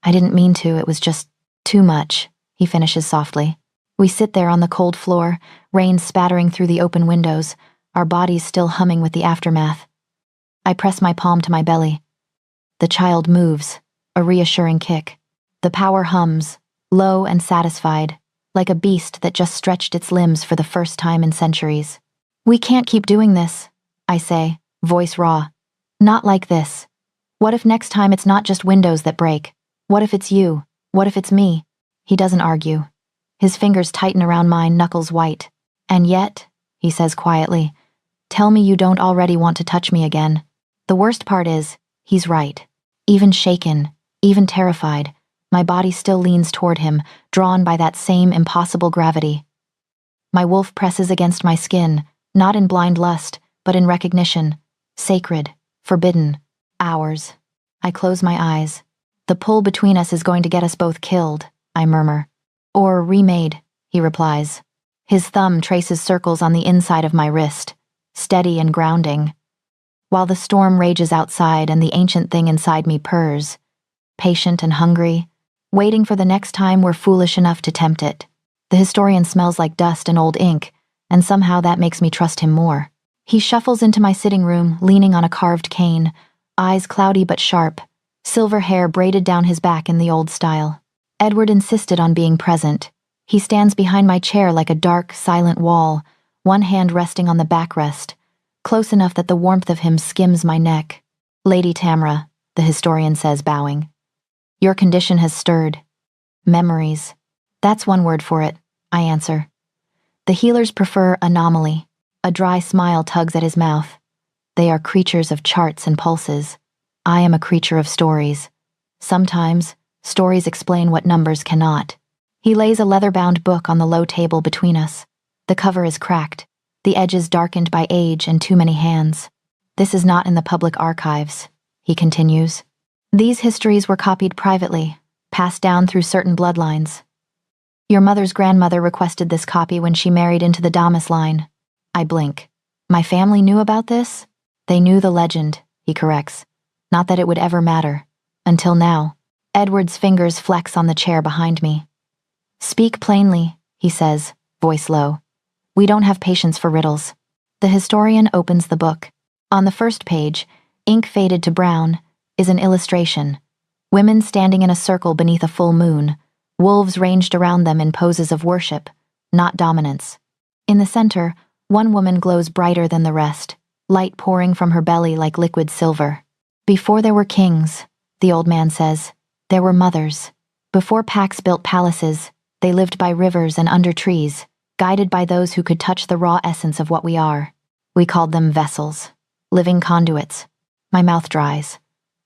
Speaker 1: I didn't mean to, it was just too much, he finishes softly. We sit there on the cold floor, rain spattering through the open windows, our bodies still humming with the aftermath. I press my palm to my belly. The child moves, a reassuring kick. The power hums, low and satisfied, like a beast that just stretched its limbs for the first time in centuries. We can't keep doing this, I say, voice raw. Not like this. What if next time it's not just windows that break? What if it's you? What if it's me? He doesn't argue. His fingers tighten around mine, knuckles white. And yet, he says quietly, tell me you don't already want to touch me again. The worst part is, he's right. Even shaken, even terrified, my body still leans toward him, drawn by that same impossible gravity. My wolf presses against my skin, not in blind lust, but in recognition. Sacred, forbidden, ours. I close my eyes. The pull between us is going to get us both killed, I murmur. Or remade, he replies. His thumb traces circles on the inside of my wrist, steady and grounding. While the storm rages outside and the ancient thing inside me purrs, patient and hungry, waiting for the next time we're foolish enough to tempt it. The historian smells like dust and old ink, and somehow that makes me trust him more. He shuffles into my sitting room, leaning on a carved cane, eyes cloudy but sharp, silver hair braided down his back in the old style. Edward insisted on being present. He stands behind my chair like a dark, silent wall, one hand resting on the backrest, close enough that the warmth of him skims my neck. Lady Tamra, the historian says, bowing. Your condition has stirred. Memories. That's one word for it, I answer. The healers prefer anomaly. A dry smile tugs at his mouth. They are creatures of charts and pulses. I am a creature of stories. Sometimes, stories explain what numbers cannot. He lays a leather-bound book on the low table between us. The cover is cracked. the edges darkened by age and too many hands. This is not in the public archives, he continues. These histories were copied privately, passed down through certain bloodlines. Your mother's grandmother requested this copy when she married into the Damas line. I blink. My family knew about this? They knew the legend, he corrects. Not that it would ever matter. Until now. Edward's fingers flex on the chair behind me. Speak plainly, he says, voice low. We don't have patience for riddles. The historian opens the book. On the first page, ink faded to brown, is an illustration. Women standing in a circle beneath a full moon, wolves ranged around them in poses of worship, not dominance. In the center, one woman glows brighter than the rest, light pouring from her belly like liquid silver. Before there were kings, the old man says, there were mothers. Before Pax built palaces, they lived by rivers and under trees, guided by those who could touch the raw essence of what we are. We called them vessels, living conduits. My mouth dries.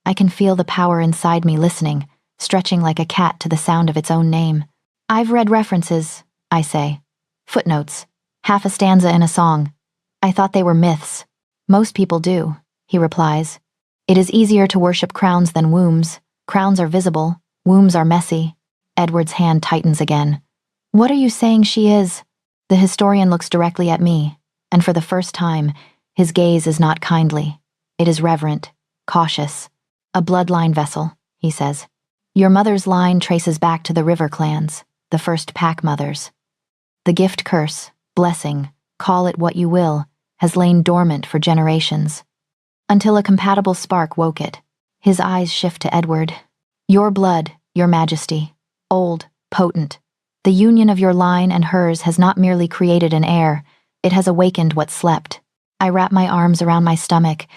Speaker 1: I can feel the power inside me listening, stretching like a cat to the sound of its own name. I've read references, I say. Footnotes. Half a stanza in a song. I thought they were myths. Most people do, he replies. It is easier to worship crowns than wombs. Crowns are visible, wombs are messy. Edward's hand tightens again. What are you saying she is? The historian looks directly at me, and for the first time, his gaze is not kindly. It is reverent, cautious. A bloodline vessel, he says. Your mother's line traces back to the river clans, the first pack mothers. The gift curse, blessing, call it what you will, has lain dormant for generations. Until a compatible spark woke it. His eyes shift to Edward. Your blood, your majesty. Old, potent. The union of your line and hers has not merely created an heir, it has awakened what slept. I wrap my arms around my stomach,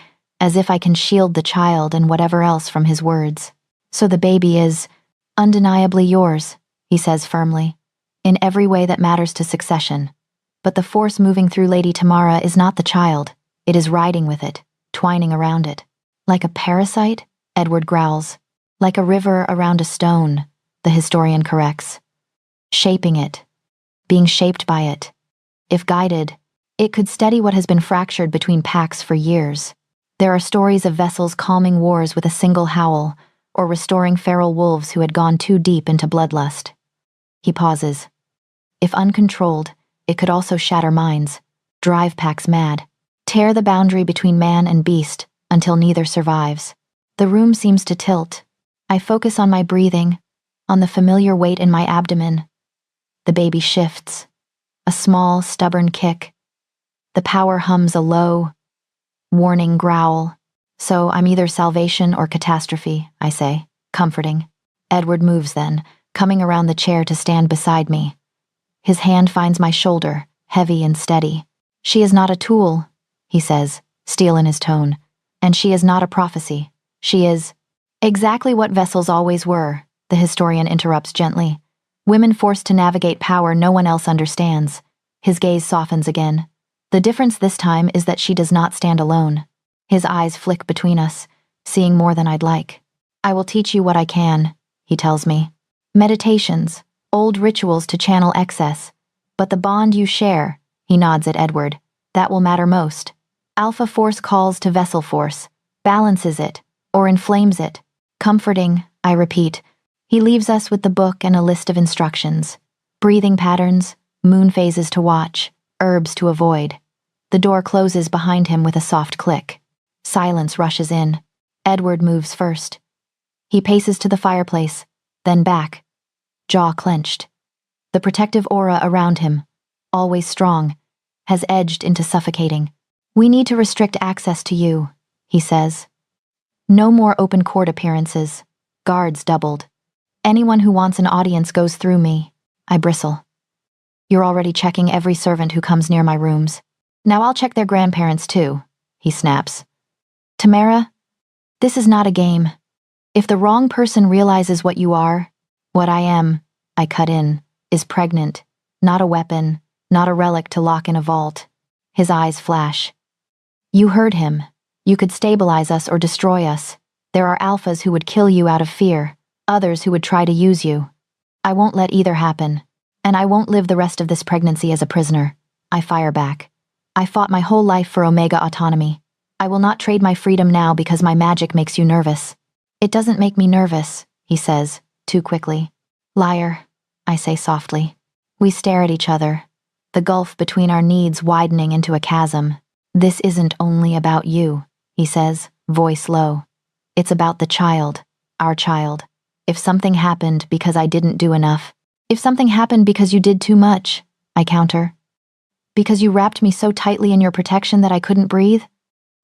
Speaker 1: as if I can shield the child and whatever else from his words. So the baby is undeniably yours, he says firmly, in every way that matters to succession. But the force moving through Lady Tamara is not the child, it is riding with it, twining around it. Like a parasite? Edward growls. Like a river around a stone, the historian corrects. Shaping it. Being shaped by it. If guided, it could steady what has been fractured between packs for years. There are stories of vessels calming wars with a single howl, or restoring feral wolves who had gone too deep into bloodlust. He pauses. If uncontrolled, it could also shatter minds, drive packs mad, tear the boundary between man and beast until neither survives. The room seems to tilt. I focus on my breathing, on the familiar weight in my abdomen. The baby shifts. A small, stubborn kick. The power hums a low, warning growl. So I'm either salvation or catastrophe, I say, comforting. Edward moves then, coming around the chair to stand beside me. His hand finds my shoulder, heavy and steady. She is not a tool, he says, steel in his tone. And she is not a prophecy. She is exactly what vessels always were, the historian interrupts gently. Women forced to navigate power no one else understands. His gaze softens again. The difference this time is that she does not stand alone. His eyes flick between us, seeing more than I'd like. I will teach you what I can, he tells me. Meditations, old rituals to channel excess. But the bond you share, he nods at Edward, that will matter most. Alpha force calls to vessel force, balances it, or inflames it. Comforting, I repeat. He leaves us with the book and a list of instructions. Breathing patterns, moon phases to watch, herbs to avoid. The door closes behind him with a soft click. Silence rushes in. Edward moves first. He paces to the fireplace, then back, jaw clenched. The protective aura around him, always strong, has edged into suffocating. We need to restrict access to you, he says. No more open court appearances. Guards doubled. Anyone who wants an audience goes through me. I bristle. You're already checking every servant who comes near my rooms. Now I'll check their grandparents too, he snaps. Tamara, this is not a game. If the wrong person realizes what you are, what I am, I cut in, is pregnant, not a weapon, not a relic to lock in a vault. His eyes flash. You heard him. You could stabilize us or destroy us. There are alphas who would kill you out of fear, others who would try to use you. I won't let either happen, and I won't live the rest of this pregnancy as a prisoner. I fire back. I fought my whole life for Omega autonomy. I will not trade my freedom now because my magic makes you nervous. It doesn't make me nervous, he says, too quickly. Liar, I say softly. We stare at each other, the gulf between our needs widening into a chasm. This isn't only about you, he says, voice low. It's about the child, our child. If something happened because I didn't do enough, if something happened because you did too much, I counter. Because you wrapped me so tightly in your protection that I couldn't breathe?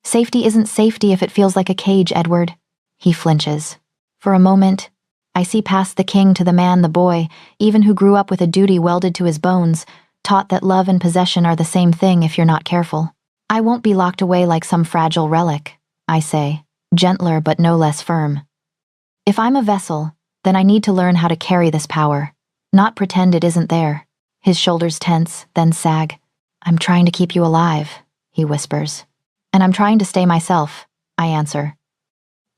Speaker 1: Safety isn't safety if it feels like a cage, Edward. He flinches. For a moment, I see past the king to the man, the boy, even who grew up with a duty welded to his bones, taught that love and possession are the same thing if you're not careful. I won't be locked away like some fragile relic, I say, gentler but no less firm. If I'm a vessel, then I need to learn how to carry this power, not pretend it isn't there. His shoulders tense, then sag. I'm trying to keep you alive, he whispers. And I'm trying to stay myself, I answer.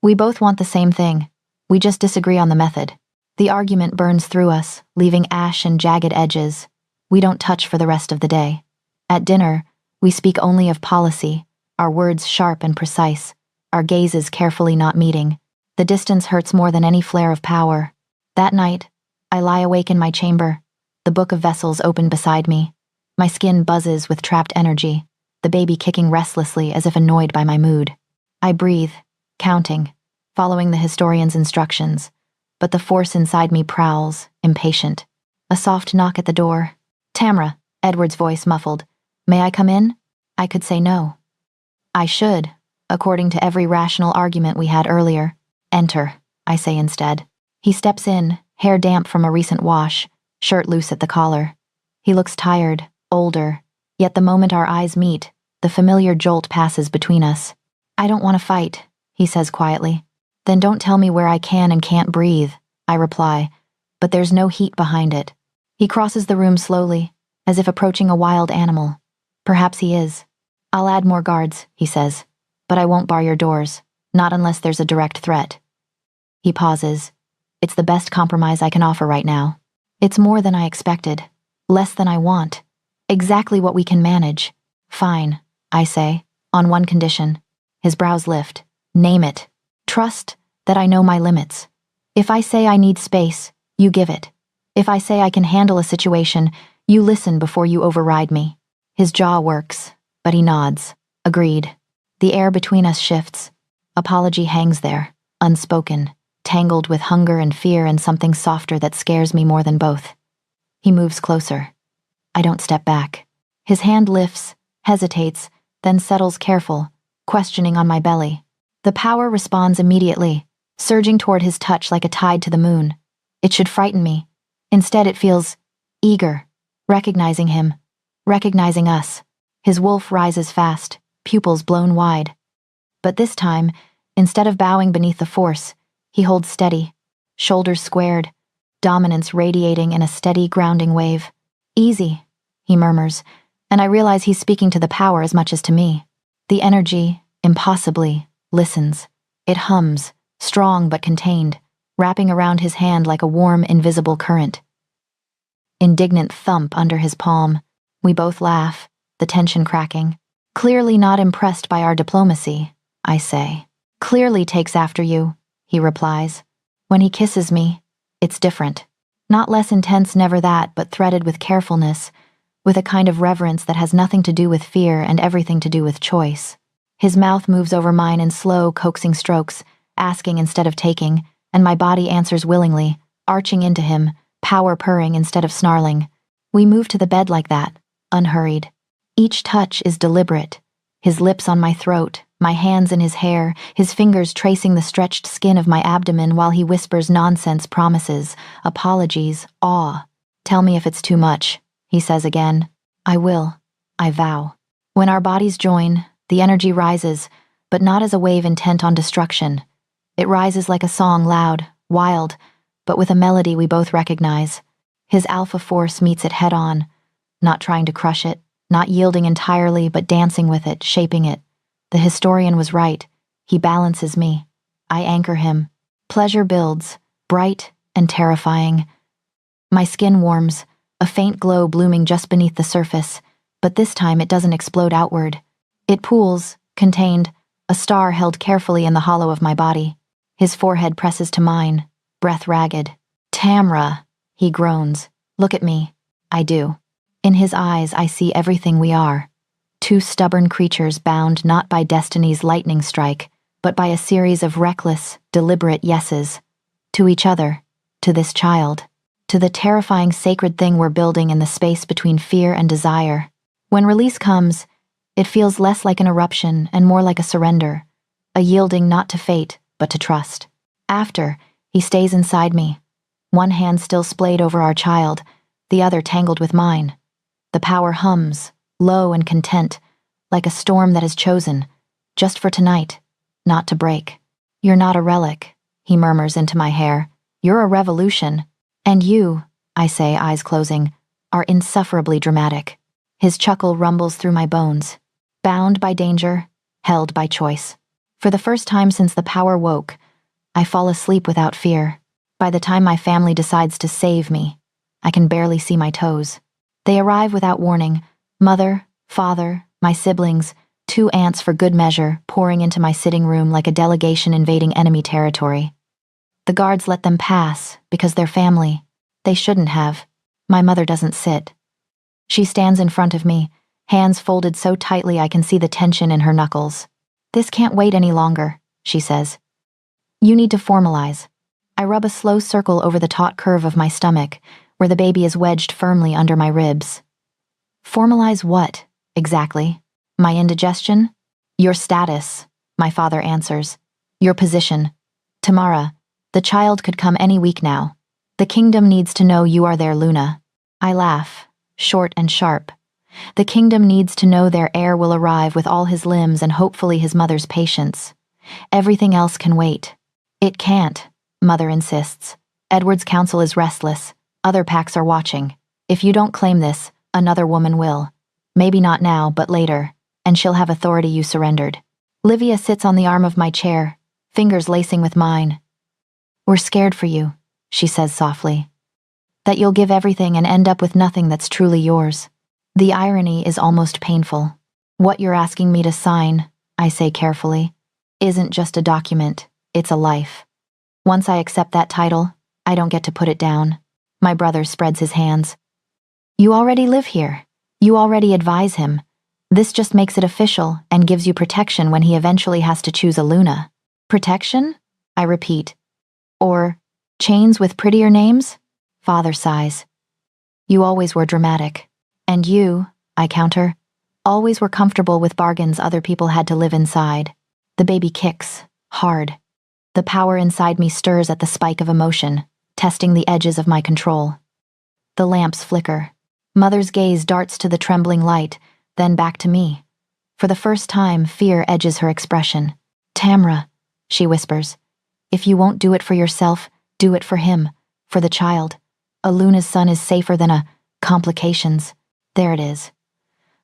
Speaker 1: We both want the same thing. We just disagree on the method. The argument burns through us, leaving ash and jagged edges. We don't touch for the rest of the day. At dinner, we speak only of policy, our words sharp and precise, our gazes carefully not meeting. The distance hurts more than any flare of power. That night, I lie awake in my chamber, the book of vessels open beside me. My skin buzzes with trapped energy, the baby kicking restlessly as if annoyed by my mood. I breathe, counting, following the historian's instructions, but the force inside me prowls, impatient. A soft knock at the door. Tamra, Edward's voice muffled. May I come in? I could say no. I should, according to every rational argument we had earlier. Enter, I say instead. He steps in, hair damp from a recent wash, shirt loose at the collar. He looks tired, older, yet the moment our eyes meet, the familiar jolt passes between us. I don't want to fight, he says quietly. Then don't tell me where I can and can't breathe, I reply, but there's no heat behind it. He crosses the room slowly, as if approaching a wild animal. Perhaps he is. I'll add more guards, he says, but I won't bar your doors, not unless there's a direct threat. He pauses. It's the best compromise I can offer right now. It's more than I expected, less than I want, exactly what we can manage. Fine, I say, on one condition. His brows lift. Name it. Trust that I know my limits. If I say I need space, you give it. If I say I can handle a situation, you listen before you override me. His jaw works, but he nods. Agreed. The air between us shifts. Apology hangs there, unspoken, tangled with hunger and fear and something softer that scares me more than both. He moves closer. I don't step back. His hand lifts, hesitates, then settles careful, questioning on my belly. The power responds immediately, surging toward his touch like a tide to the moon. It should frighten me. Instead it feels eager, recognizing him, recognizing us. His wolf rises fast, pupils blown wide. But this time, instead of bowing beneath the force, he holds steady, shoulders squared, dominance radiating in a steady, grounding wave. Easy, he murmurs, and I realize he's speaking to the power as much as to me. The energy, impossibly, listens. It hums, strong but contained, wrapping around his hand like a warm, invisible current. Indignant thump under his palm. We both laugh, the tension cracking. Clearly not impressed by our diplomacy, I say. Clearly takes after you, he replies. When he kisses me, it's different. Not less intense, never that, but threaded with carefulness, with a kind of reverence that has nothing to do with fear and everything to do with choice. His mouth moves over mine in slow, coaxing strokes, asking instead of taking, and my body answers willingly, arching into him, power purring instead of snarling. We move to the bed like that, unhurried. Each touch is deliberate. His lips on my throat, my hands in his hair, his fingers tracing the stretched skin of my abdomen while he whispers nonsense promises, apologies, awe. Tell me if it's too much, he says again. I will. I vow. When our bodies join, the energy rises, but not as a wave intent on destruction. It rises like a song, loud, wild, but with a melody we both recognize. His alpha force meets it head-on, not trying to crush it, not yielding entirely, but dancing with it, shaping it. The historian was right. He balances me. I anchor him. Pleasure builds, bright and terrifying. My skin warms, a faint glow blooming just beneath the surface. but this time it doesn't explode outward. It pools, contained, a star held carefully in the hollow of my body. His forehead presses to mine, breath ragged. Tamra, he groans. Look at me. I do. In his eyes I see everything we are. Two stubborn creatures bound not by destiny's lightning strike, but by a series of reckless, deliberate yeses. To each other, to this child, to the terrifying sacred thing we're building in the space between fear and desire. When release comes, it feels less like an eruption and more like a surrender, a yielding not to fate, but to trust. After, he stays inside me, one hand still splayed over our child, the other tangled with mine. The power hums, low and content, like a storm that has chosen, just for tonight, not to break. You're not a relic, he murmurs into my hair. You're a revolution. And you, I say, eyes closing, are insufferably dramatic. His chuckle rumbles through my bones. Bound by danger, held by choice. For the first time since the power woke, I fall asleep without fear. By the time my family decides to save me, I can barely see my toes. They arrive without warning. Mother, father, my siblings, 2 aunts for good measure, pouring into my sitting room like a delegation invading enemy territory. The guards let them pass because they're family. They shouldn't have. My mother doesn't sit. She stands in front of me, hands folded so tightly I can see the tension in her knuckles. This can't wait any longer, she says. You need to formalize. I rub a slow circle over the taut curve of my stomach, where the baby is wedged firmly under my ribs. Formalize what, exactly? My indigestion? Your status, my father answers. Your position. Tamara, the child could come any week now. The kingdom needs to know you are there, Luna. I laugh, short and sharp. The kingdom needs to know their heir will arrive with all his limbs and hopefully his mother's patience. Everything else can wait. It can't, Mother insists. Edward's council is restless. Other packs are watching. If you don't claim this, another woman will. Maybe not now, but later, and she'll have authority you surrendered. Livia sits on the arm of my chair, fingers lacing with mine. We're scared for you, she says softly. That you'll give everything and end up with nothing that's truly yours. The irony is almost painful. What you're asking me to sign, I say carefully, isn't just a document, it's a life. Once I accept that title, I don't get to put it down. My brother spreads his hands. You already live here. You already advise him. This just makes it official and gives you protection when he eventually has to choose a Luna. Protection? I repeat. Or chains with prettier names? Father sighs. You always were dramatic. And you, I counter, always were comfortable with bargains other people had to live inside. The baby kicks, hard. The power inside me stirs at the spike of emotion, testing the edges of my control. The lamps flicker. Mother's gaze darts to the trembling light, then back to me. For the first time, fear edges her expression. Tamra, she whispers, if you won't do it for yourself, do it for him, for the child. A Luna's son is safer than a complications. There it is.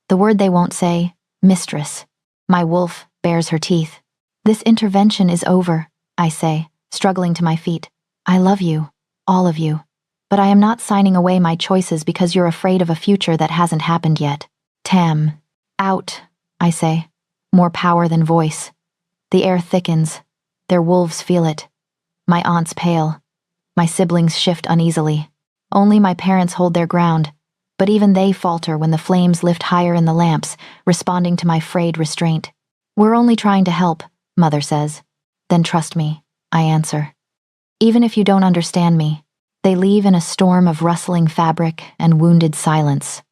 Speaker 1: The word they won't say, mistress. My wolf bares her teeth. This intervention is over, I say, struggling to my feet. I love you, all of you. But I am not signing away my choices because you're afraid of a future that hasn't happened yet. Tam. Out, I say. More power than voice. The air thickens. Their wolves feel it. My aunts pale. My siblings shift uneasily. Only my parents hold their ground. But even they falter when the flames lift higher in the lamps, responding to my frayed restraint. We're only trying to help, Mother says. Then trust me, I answer. Even if you don't understand me, they leave in a storm of rustling fabric and wounded silence.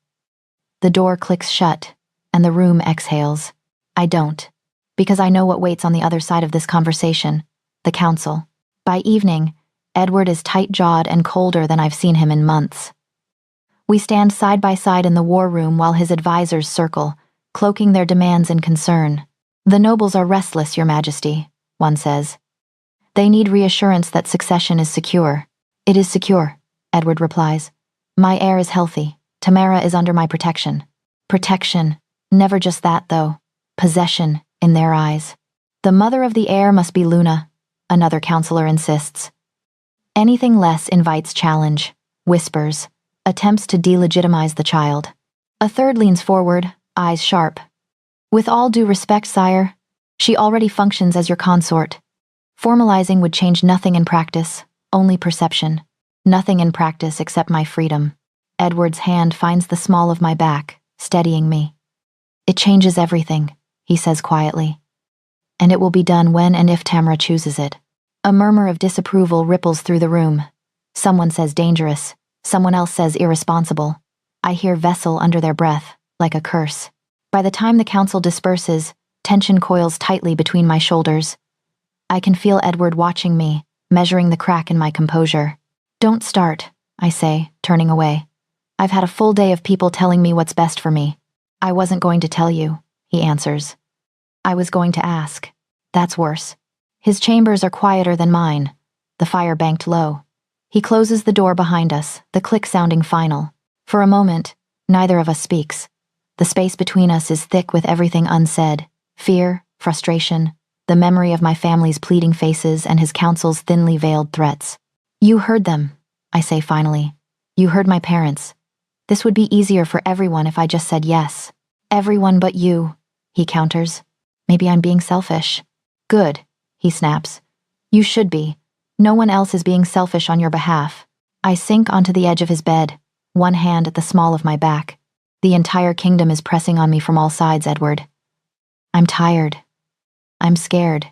Speaker 1: The door clicks shut, and the room exhales. I don't, because I know what waits on the other side of this conversation, the council. By evening, Edward is tight-jawed and colder than I've seen him in months. We stand side by side in the war room while his advisors circle, cloaking their demands in concern. The nobles are restless, Your Majesty, one says. They need reassurance that succession is secure. It is secure, Edward replies. My heir is healthy. Tamara is under my protection. Protection. Never just that, though. Possession, in their eyes. The mother of the heir must be Luna, another counselor insists. Anything less invites challenge, whispers, attempts to delegitimize the child. A third leans forward, eyes sharp. With all due respect, sire, she already functions as your consort. Formalizing would change nothing in practice, only perception. Nothing in practice except my freedom. Edward's hand finds the small of my back, steadying me. It changes everything, he says quietly. And it will be done when and if Tamra chooses it. A murmur of disapproval ripples through the room. Someone says dangerous, someone else says irresponsible. I hear vessel under their breath, like a curse. By the time the council disperses, tension coils tightly between my shoulders. I can feel Edward watching me, measuring the crack in my composure. Don't start, I say, turning away. I've had a full day of people telling me what's best for me. I wasn't going to tell you, he answers. I was going to ask. That's worse. His chambers are quieter than mine, the fire banked low. He closes the door behind us, the click sounding final. For a moment, neither of us speaks. The space between us is thick with everything unsaid. Fear, frustration, the memory of my family's pleading faces and his counsel's thinly veiled threats. You heard them, I say finally. You heard my parents. This would be easier for everyone if I just said yes. Everyone but you, he counters. Maybe I'm being selfish. Good, he snaps. You should be. No one else is being selfish on your behalf. I sink onto the edge of his bed, one hand at the small of my back. The entire kingdom is pressing on me from all sides, Edward. I'm tired. I'm scared.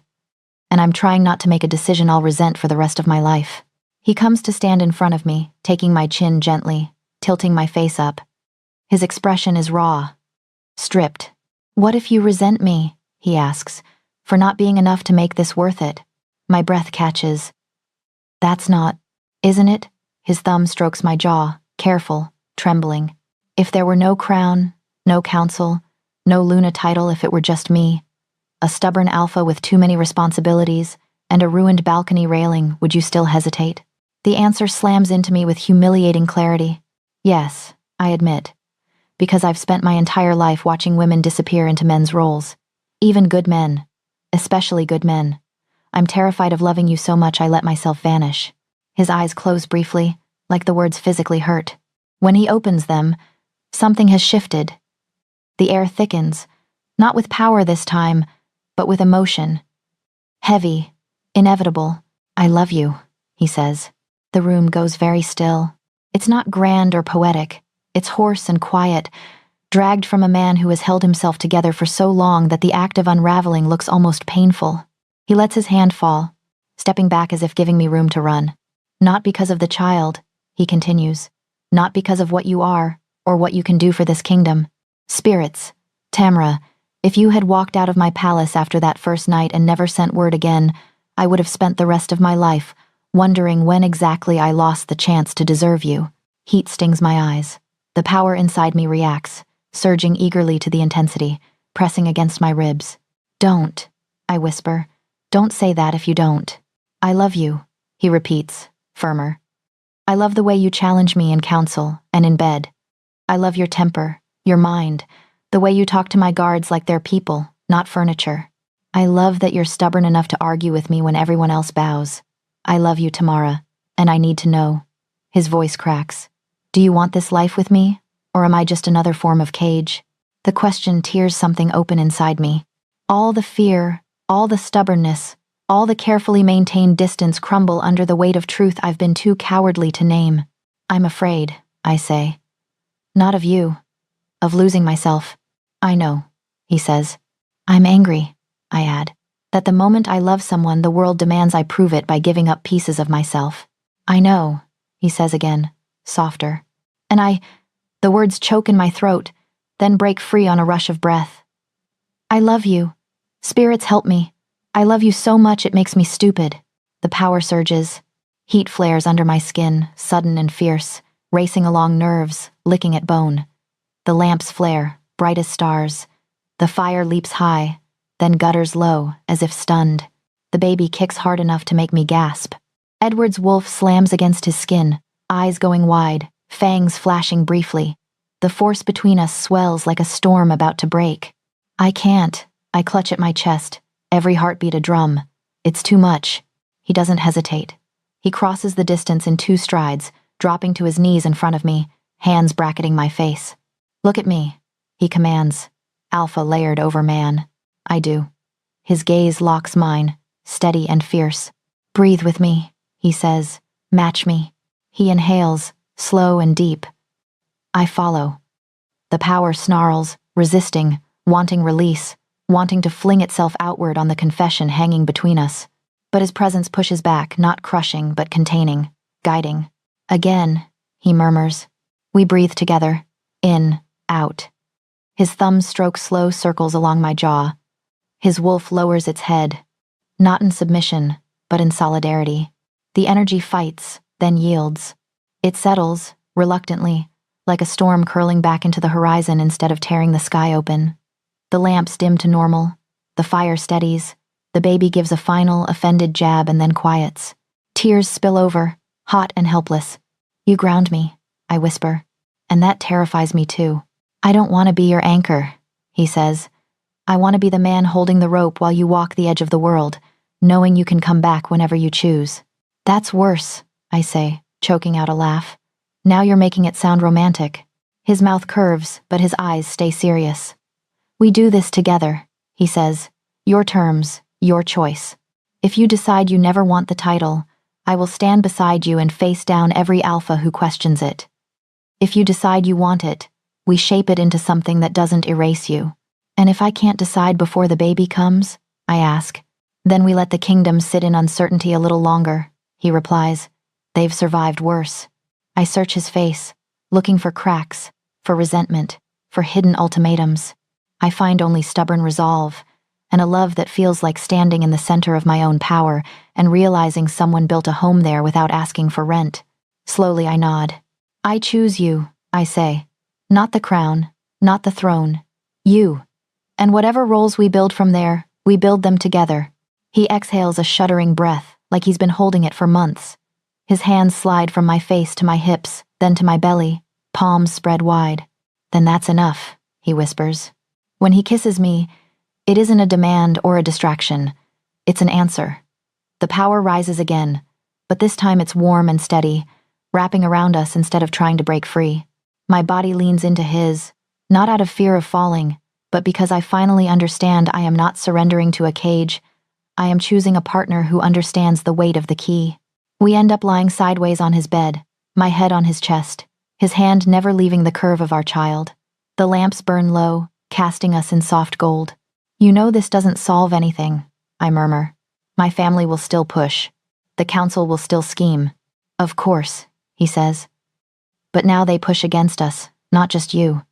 Speaker 1: And I'm trying not to make a decision I'll resent for the rest of my life. He comes to stand in front of me, taking my chin gently, tilting my face up. His expression is raw, stripped. What if you resent me, he asks, for not being enough to make this worth it? My breath catches. That's not, isn't it? His thumb strokes my jaw, careful, trembling. If there were no crown, no council, no Luna title if it were just me, a stubborn alpha with too many responsibilities, and a ruined balcony railing, would you still hesitate? The answer slams into me with humiliating clarity. Yes, I admit. Because I've spent my entire life watching women disappear into men's roles. Even good men. Especially good men. I'm terrified of loving you so much I let myself vanish. His eyes close briefly, like the words physically hurt. When he opens them, something has shifted. The air thickens, not with power this time, but with emotion. Heavy, inevitable. I love you, he says. The room goes very still. It's not grand or poetic. It's hoarse and quiet, dragged from a man who has held himself together for so long that the act of unraveling looks almost painful. He lets his hand fall, stepping back as if giving me room to run. Not because of the child, he continues. Not because of what you are, or what you can do for this kingdom. Spirits, Tamra, if you had walked out of my palace after that first night and never sent word again, I would have spent the rest of my life wondering when exactly I lost the chance to deserve you. Heat stings my eyes. The power inside me reacts, surging eagerly to the intensity, pressing against my ribs. Don't, I whisper. Don't say that if you don't. I love you, he repeats, firmer. I love the way you challenge me in council and in bed. I love your temper, your mind, the way you talk to my guards like they're people, not furniture. I love that you're stubborn enough to argue with me when everyone else bows. I love you, Tamara, and I need to know. His voice cracks. Do you want this life with me, or am I just another form of cage? The question tears something open inside me. All the fear, all the stubbornness, all the carefully maintained distance crumble under the weight of truth I've been too cowardly to name. I'm afraid, I say. Not of you. Of losing myself. I know, he says. I'm angry, I add. That the moment I love someone, the world demands I prove it by giving up pieces of myself. I know, he says again, softer. And the words choke in my throat, then break free on a rush of breath. I love you. Spirits help me. I love you so much it makes me stupid. The power surges. Heat flares under my skin, sudden and fierce, racing along nerves, licking at bone. The lamps flare, bright as stars. The fire leaps high, then gutters low, as if stunned. The baby kicks hard enough to make me gasp. Edward's wolf slams against his skin, eyes going wide, fangs flashing briefly. The force between us swells like a storm about to break. I can't. I clutch at my chest, every heartbeat a drum. It's too much. He doesn't hesitate. He crosses the distance in 2 strides, dropping to his knees in front of me, hands bracketing my face. Look at me, he commands, alpha layered over man. I do. His gaze locks mine, steady and fierce. Breathe with me, he says. Match me. He inhales, slow and deep. I follow. The power snarls, resisting, wanting release, wanting to fling itself outward on the confession hanging between us. But his presence pushes back, not crushing, but containing, guiding. Again, he murmurs. We breathe together, in, out. His thumbs stroke slow circles along my jaw. His wolf lowers its head, not in submission, but in solidarity. The energy fights, then yields. It settles, reluctantly, like a storm curling back into the horizon instead of tearing the sky open. The lamps dim to normal. The fire steadies. The baby gives a final, offended jab and then quiets. Tears spill over, hot and helpless. You ground me, I whisper. And that terrifies me too. I don't want to be your anchor, he says. I want to be the man holding the rope while you walk the edge of the world, knowing you can come back whenever you choose. That's worse, I say, choking out a laugh. Now you're making it sound romantic. His mouth curves, but his eyes stay serious. We do this together, he says. Your terms, your choice. If you decide you never want the title, I will stand beside you and face down every alpha who questions it. If you decide you want it, we shape it into something that doesn't erase you. And if I can't decide before the baby comes, I ask, then we let the kingdom sit in uncertainty a little longer, he replies. They've survived worse. I search his face, looking for cracks, for resentment, for hidden ultimatums. I find only stubborn resolve, and a love that feels like standing in the center of my own power and realizing someone built a home there without asking for rent. Slowly I nod. I choose you, I say. Not the crown, not the throne. You. And whatever roles we build from there, we build them together. He exhales a shuddering breath, like he's been holding it for months. His hands slide from my face to my hips, then to my belly, palms spread wide. Then that's enough, he whispers. When he kisses me, it isn't a demand or a distraction. It's an answer. The power rises again, but this time it's warm and steady, wrapping around us instead of trying to break free. My body leans into his, not out of fear of falling, but because I finally understand I am not surrendering to a cage. I am choosing a partner who understands the weight of the key. We end up lying sideways on his bed, my head on his chest, his hand never leaving the curve of our child. The lamps burn low, casting us in soft gold. You know this doesn't solve anything, I murmur. My family will still push. The council will still scheme. Of course, he says. But now they push against us, not just you.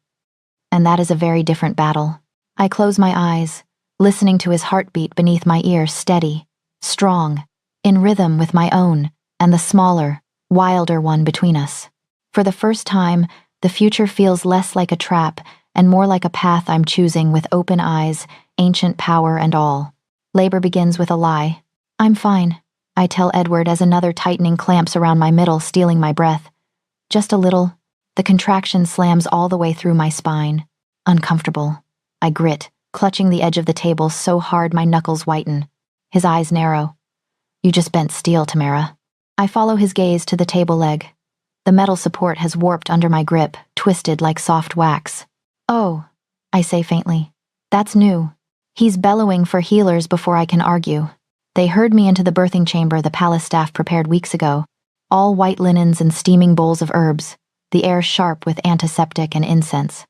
Speaker 1: And that is a very different battle. I close my eyes, listening to his heartbeat beneath my ear, steady, strong, in rhythm with my own, and the smaller, wilder one between us. For the first time, the future feels less like a trap and more like a path I'm choosing with open eyes, ancient power and all. Labor begins with a lie. I'm fine, I tell Edward as another tightening clamps around my middle, stealing my breath. Just a little. The contraction slams all the way through my spine. Uncomfortable. I grit, clutching the edge of the table so hard my knuckles whiten. His eyes narrow. You just bent steel, Tamara. I follow his gaze to the table leg. The metal support has warped under my grip, twisted like soft wax. Oh, I say faintly. That's new. He's bellowing for healers before I can argue. They herd me into the birthing chamber the palace staff prepared weeks ago. All white linens and steaming bowls of herbs, the air sharp with antiseptic and incense.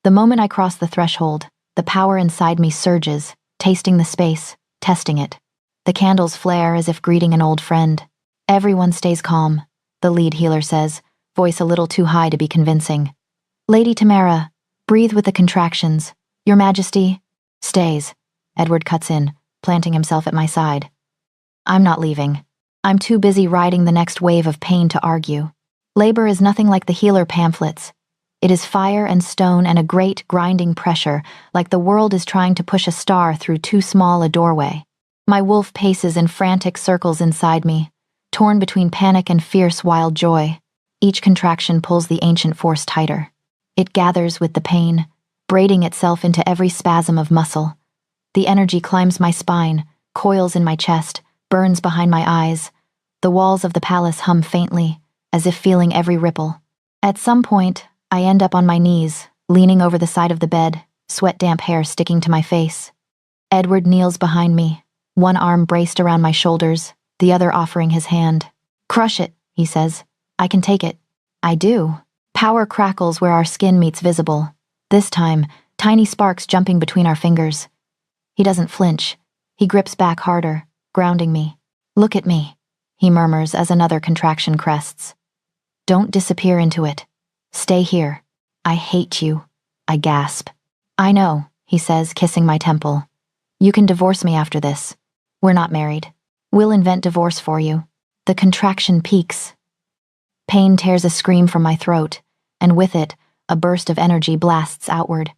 Speaker 1: The moment I cross the threshold, the power inside me surges, tasting the space, testing it. The candles flare as if greeting an old friend. Everyone stays calm, the lead healer says, voice a little too high to be convincing. Lady Tamara, breathe with the contractions. Your Majesty, stays. Edward cuts in, planting himself at my side. I'm not leaving. I'm too busy riding the next wave of pain to argue. Labor is nothing like the healer pamphlets. It is fire and stone and a great grinding pressure, like the world is trying to push a star through too small a doorway. My wolf paces in frantic circles inside me, torn between panic and fierce wild joy. Each contraction pulls the ancient force tighter. It gathers with the pain, braiding itself into every spasm of muscle. The energy climbs my spine, coils in my chest, burns behind my eyes. The walls of the palace hum faintly, as if feeling every ripple. At some point, I end up on my knees, leaning over the side of the bed, sweat-damp hair sticking to my face. Edward kneels behind me, one arm braced around my shoulders, the other offering his hand. "Crush it," he says. "I can take it." I do. Power crackles where our skin meets visible. This time, tiny sparks jumping between our fingers. He doesn't flinch. He grips back harder, grounding me. "Look at me," he murmurs as another contraction crests. "Don't disappear into it. Stay here. I hate you," I gasp. "I know," he says, kissing my temple. "You can divorce me after this. We're not married. We'll invent divorce for you." The contraction peaks. Pain tears a scream from my throat, and with it, a burst of energy blasts outward.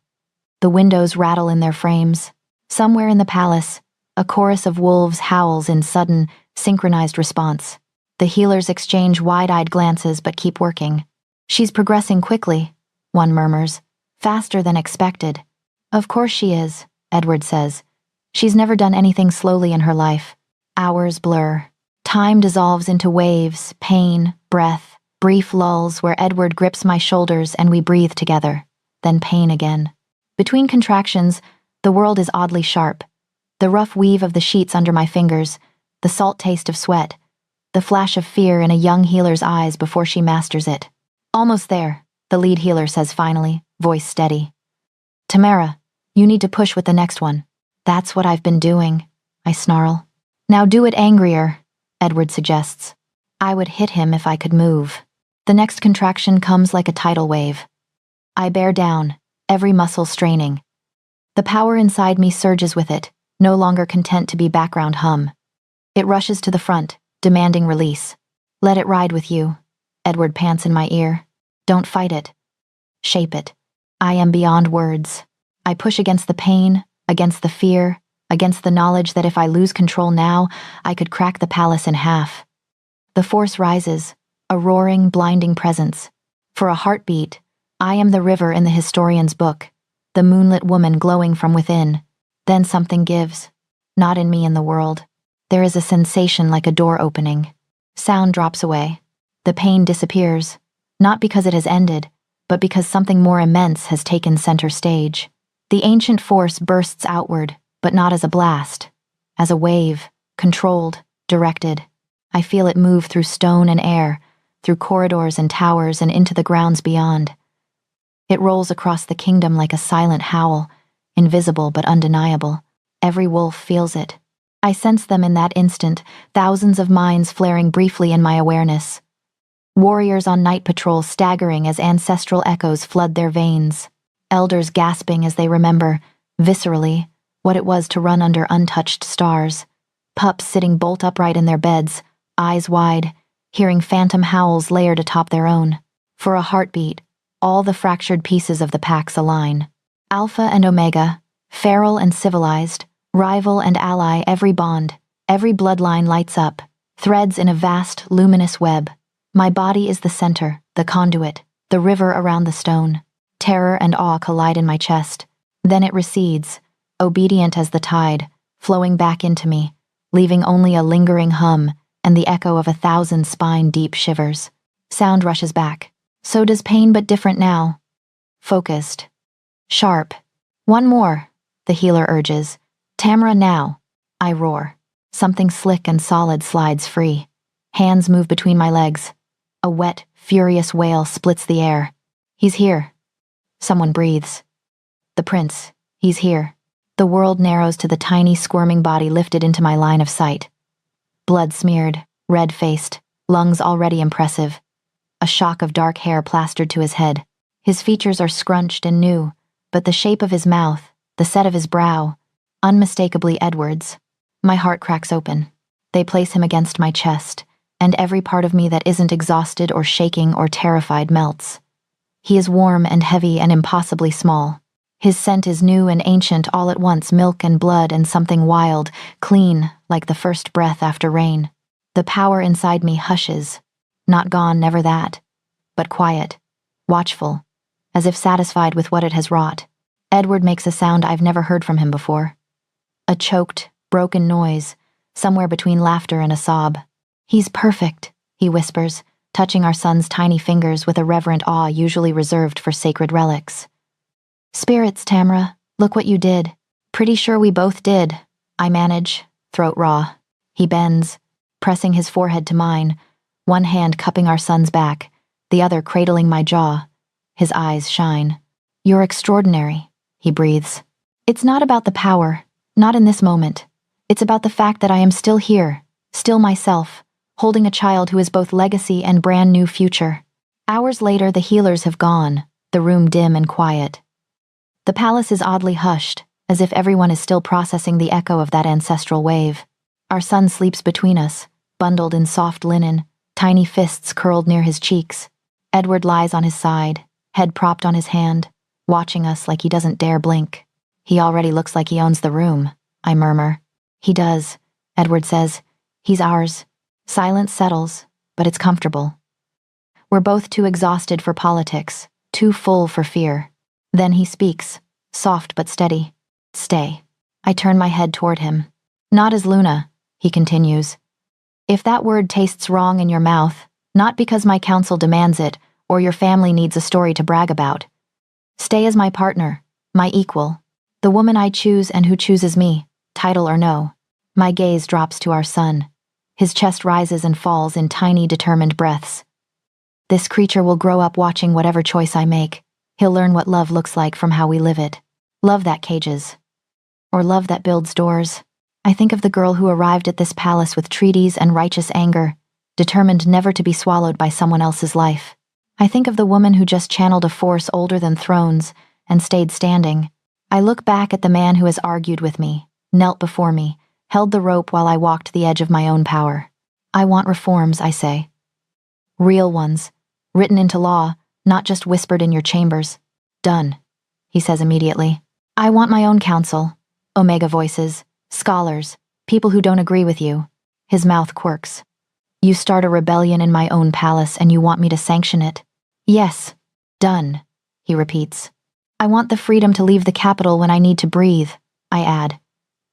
Speaker 1: The windows rattle in their frames. Somewhere in the palace, a chorus of wolves howls in sudden, synchronized response. The healers exchange wide-eyed glances but keep working. "She's progressing quickly," one murmurs. "Faster than expected." "Of course she is," Edward says. "She's never done anything slowly in her life." Hours blur. Time dissolves into waves, pain, breath, brief lulls where Edward grips my shoulders and we breathe together, then pain again. Between contractions, the world is oddly sharp. The rough weave of the sheets under my fingers, the salt taste of sweat, the flash of fear in a young healer's eyes before she masters it. "Almost there," the lead healer says finally, voice steady. "Tamara, you need to push with the next one." "That's what I've been doing," I snarl. "Now do it angrier," Edward suggests. I would hit him if I could move. The next contraction comes like a tidal wave. I bear down, every muscle straining. The power inside me surges with it, no longer content to be background hum. It rushes to the front, demanding release. "Let it ride with you," Edward pants in my ear. "Don't fight it. Shape it." I am beyond words. I push against the pain, against the fear, against the knowledge that if I lose control now, I could crack the palace in half. The force rises, a roaring, blinding presence. For a heartbeat, I am the river in the historian's book, the moonlit woman glowing from within. Then something gives. Not in me, in the world. There is a sensation like a door opening. Sound drops away. The pain disappears, not because it has ended, but because something more immense has taken center stage. The ancient force bursts outward, but not as a blast, as a wave, controlled, directed. I feel it move through stone and air, through corridors and towers and into the grounds beyond. It rolls across the kingdom like a silent howl, invisible but undeniable. Every wolf feels it. I sense them in that instant, thousands of minds flaring briefly in my awareness. Warriors on night patrol staggering as ancestral echoes flood their veins. Elders gasping as they remember, viscerally, what it was to run under untouched stars. Pups sitting bolt upright in their beds, eyes wide, hearing phantom howls layered atop their own. For a heartbeat, all the fractured pieces of the packs align. Alpha and Omega, feral and civilized, rival and ally, every bond, every bloodline lights up, threads in a vast, luminous web. My body is the center, the conduit, the river around the stone. Terror and awe collide in my chest. Then it recedes, obedient as the tide, flowing back into me, leaving only a lingering hum and the echo of 1,000 spine-deep shivers. Sound rushes back. So does pain, but different now. Focused. Sharp. "One more," the healer urges. "Tamara, now." I roar. Something slick and solid slides free. Hands move between my legs. A wet, furious wail splits the air. "He's here." Someone breathes. "The prince. He's here." The world narrows to the tiny, squirming body lifted into my line of sight. Blood-smeared, red-faced, lungs already impressive. A shock of dark hair plastered to his head. His features are scrunched and new, but the shape of his mouth, the set of his brow, unmistakably Edward's. My heart cracks open. They place him against my chest, and every part of me that isn't exhausted or shaking or terrified melts. He is warm and heavy and impossibly small. His scent is new and ancient all at once, milk and blood and something wild, clean, like the first breath after rain. The power inside me hushes. Not gone, never that. But quiet, watchful, as if satisfied with what it has wrought. Edward makes a sound I've never heard from him before. A choked, broken noise, somewhere between laughter and a sob. "He's perfect," he whispers, touching our son's tiny fingers with a reverent awe usually reserved for sacred relics. Spirits, Tamra, look what you did. Pretty sure we both did. I manage, throat raw. He bends, pressing his forehead to mine, one hand cupping our son's back, the other cradling my jaw. His eyes shine. You're extraordinary, he breathes. It's not about the power, not in this moment. It's about the fact that I am still here, still myself, holding a child who is both legacy and brand new future. Hours later, the healers have gone, the room dim and quiet. The palace is oddly hushed, as if everyone is still processing the echo of that ancestral wave. Our son sleeps between us, bundled in soft linen, tiny fists curled near his cheeks. Edward lies on his side, head propped on his hand, watching us like he doesn't dare blink. He already looks like he owns the room, I murmur. He does, Edward says. He's ours. Silence settles, but it's comfortable. We're both too exhausted for politics, too full for fear. Then he speaks, soft but steady. Stay. I turn my head toward him. Not as Luna, he continues. If that word tastes wrong in your mouth, not because my counsel demands it, or your family needs a story to brag about. Stay as my partner, my equal, the woman I choose and who chooses me, title or no. My gaze drops to our son. His chest rises and falls in tiny, determined breaths. This creature will grow up watching whatever choice I make. He'll learn what love looks like from how we live it. Love that cages. Or love that builds doors. I think of the girl who arrived at this palace with treaties and righteous anger, determined never to be swallowed by someone else's life. I think of the woman who just channeled a force older than thrones and stayed standing. I look back at the man who has argued with me, knelt before me, held the rope while I walked the edge of my own power. I want reforms, I say. Real ones, written into law, not just whispered in your chambers. Done, he says immediately. I want my own council, Omega voices, scholars, people who don't agree with you. His mouth quirks. You start a rebellion in my own palace and you want me to sanction it? Yes, done, he repeats. I want the freedom to leave the capital when I need to breathe, I add.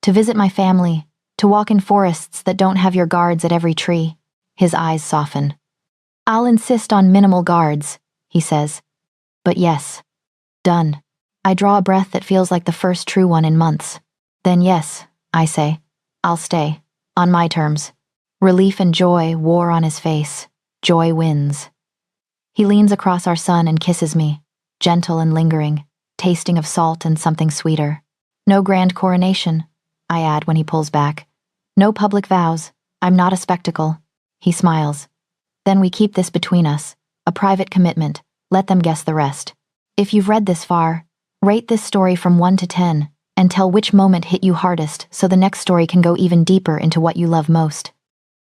Speaker 1: To visit my family, to walk in forests that don't have your guards at every tree. His eyes soften. I'll insist on minimal guards, he says. But yes, done. I draw a breath that feels like the first true one in months. Then yes, I say, I'll stay, on my terms. Relief and joy war on his face. Joy wins. He leans across our son and kisses me, gentle and lingering, tasting of salt and something sweeter. No grand coronation, I add when he pulls back. No public vows. I'm not a spectacle. He smiles. Then we keep this between us, a private commitment. Let them guess the rest. If you've read this far, rate this story from 1 to 10, and tell which moment hit you hardest so the next story can go even deeper into what you love most.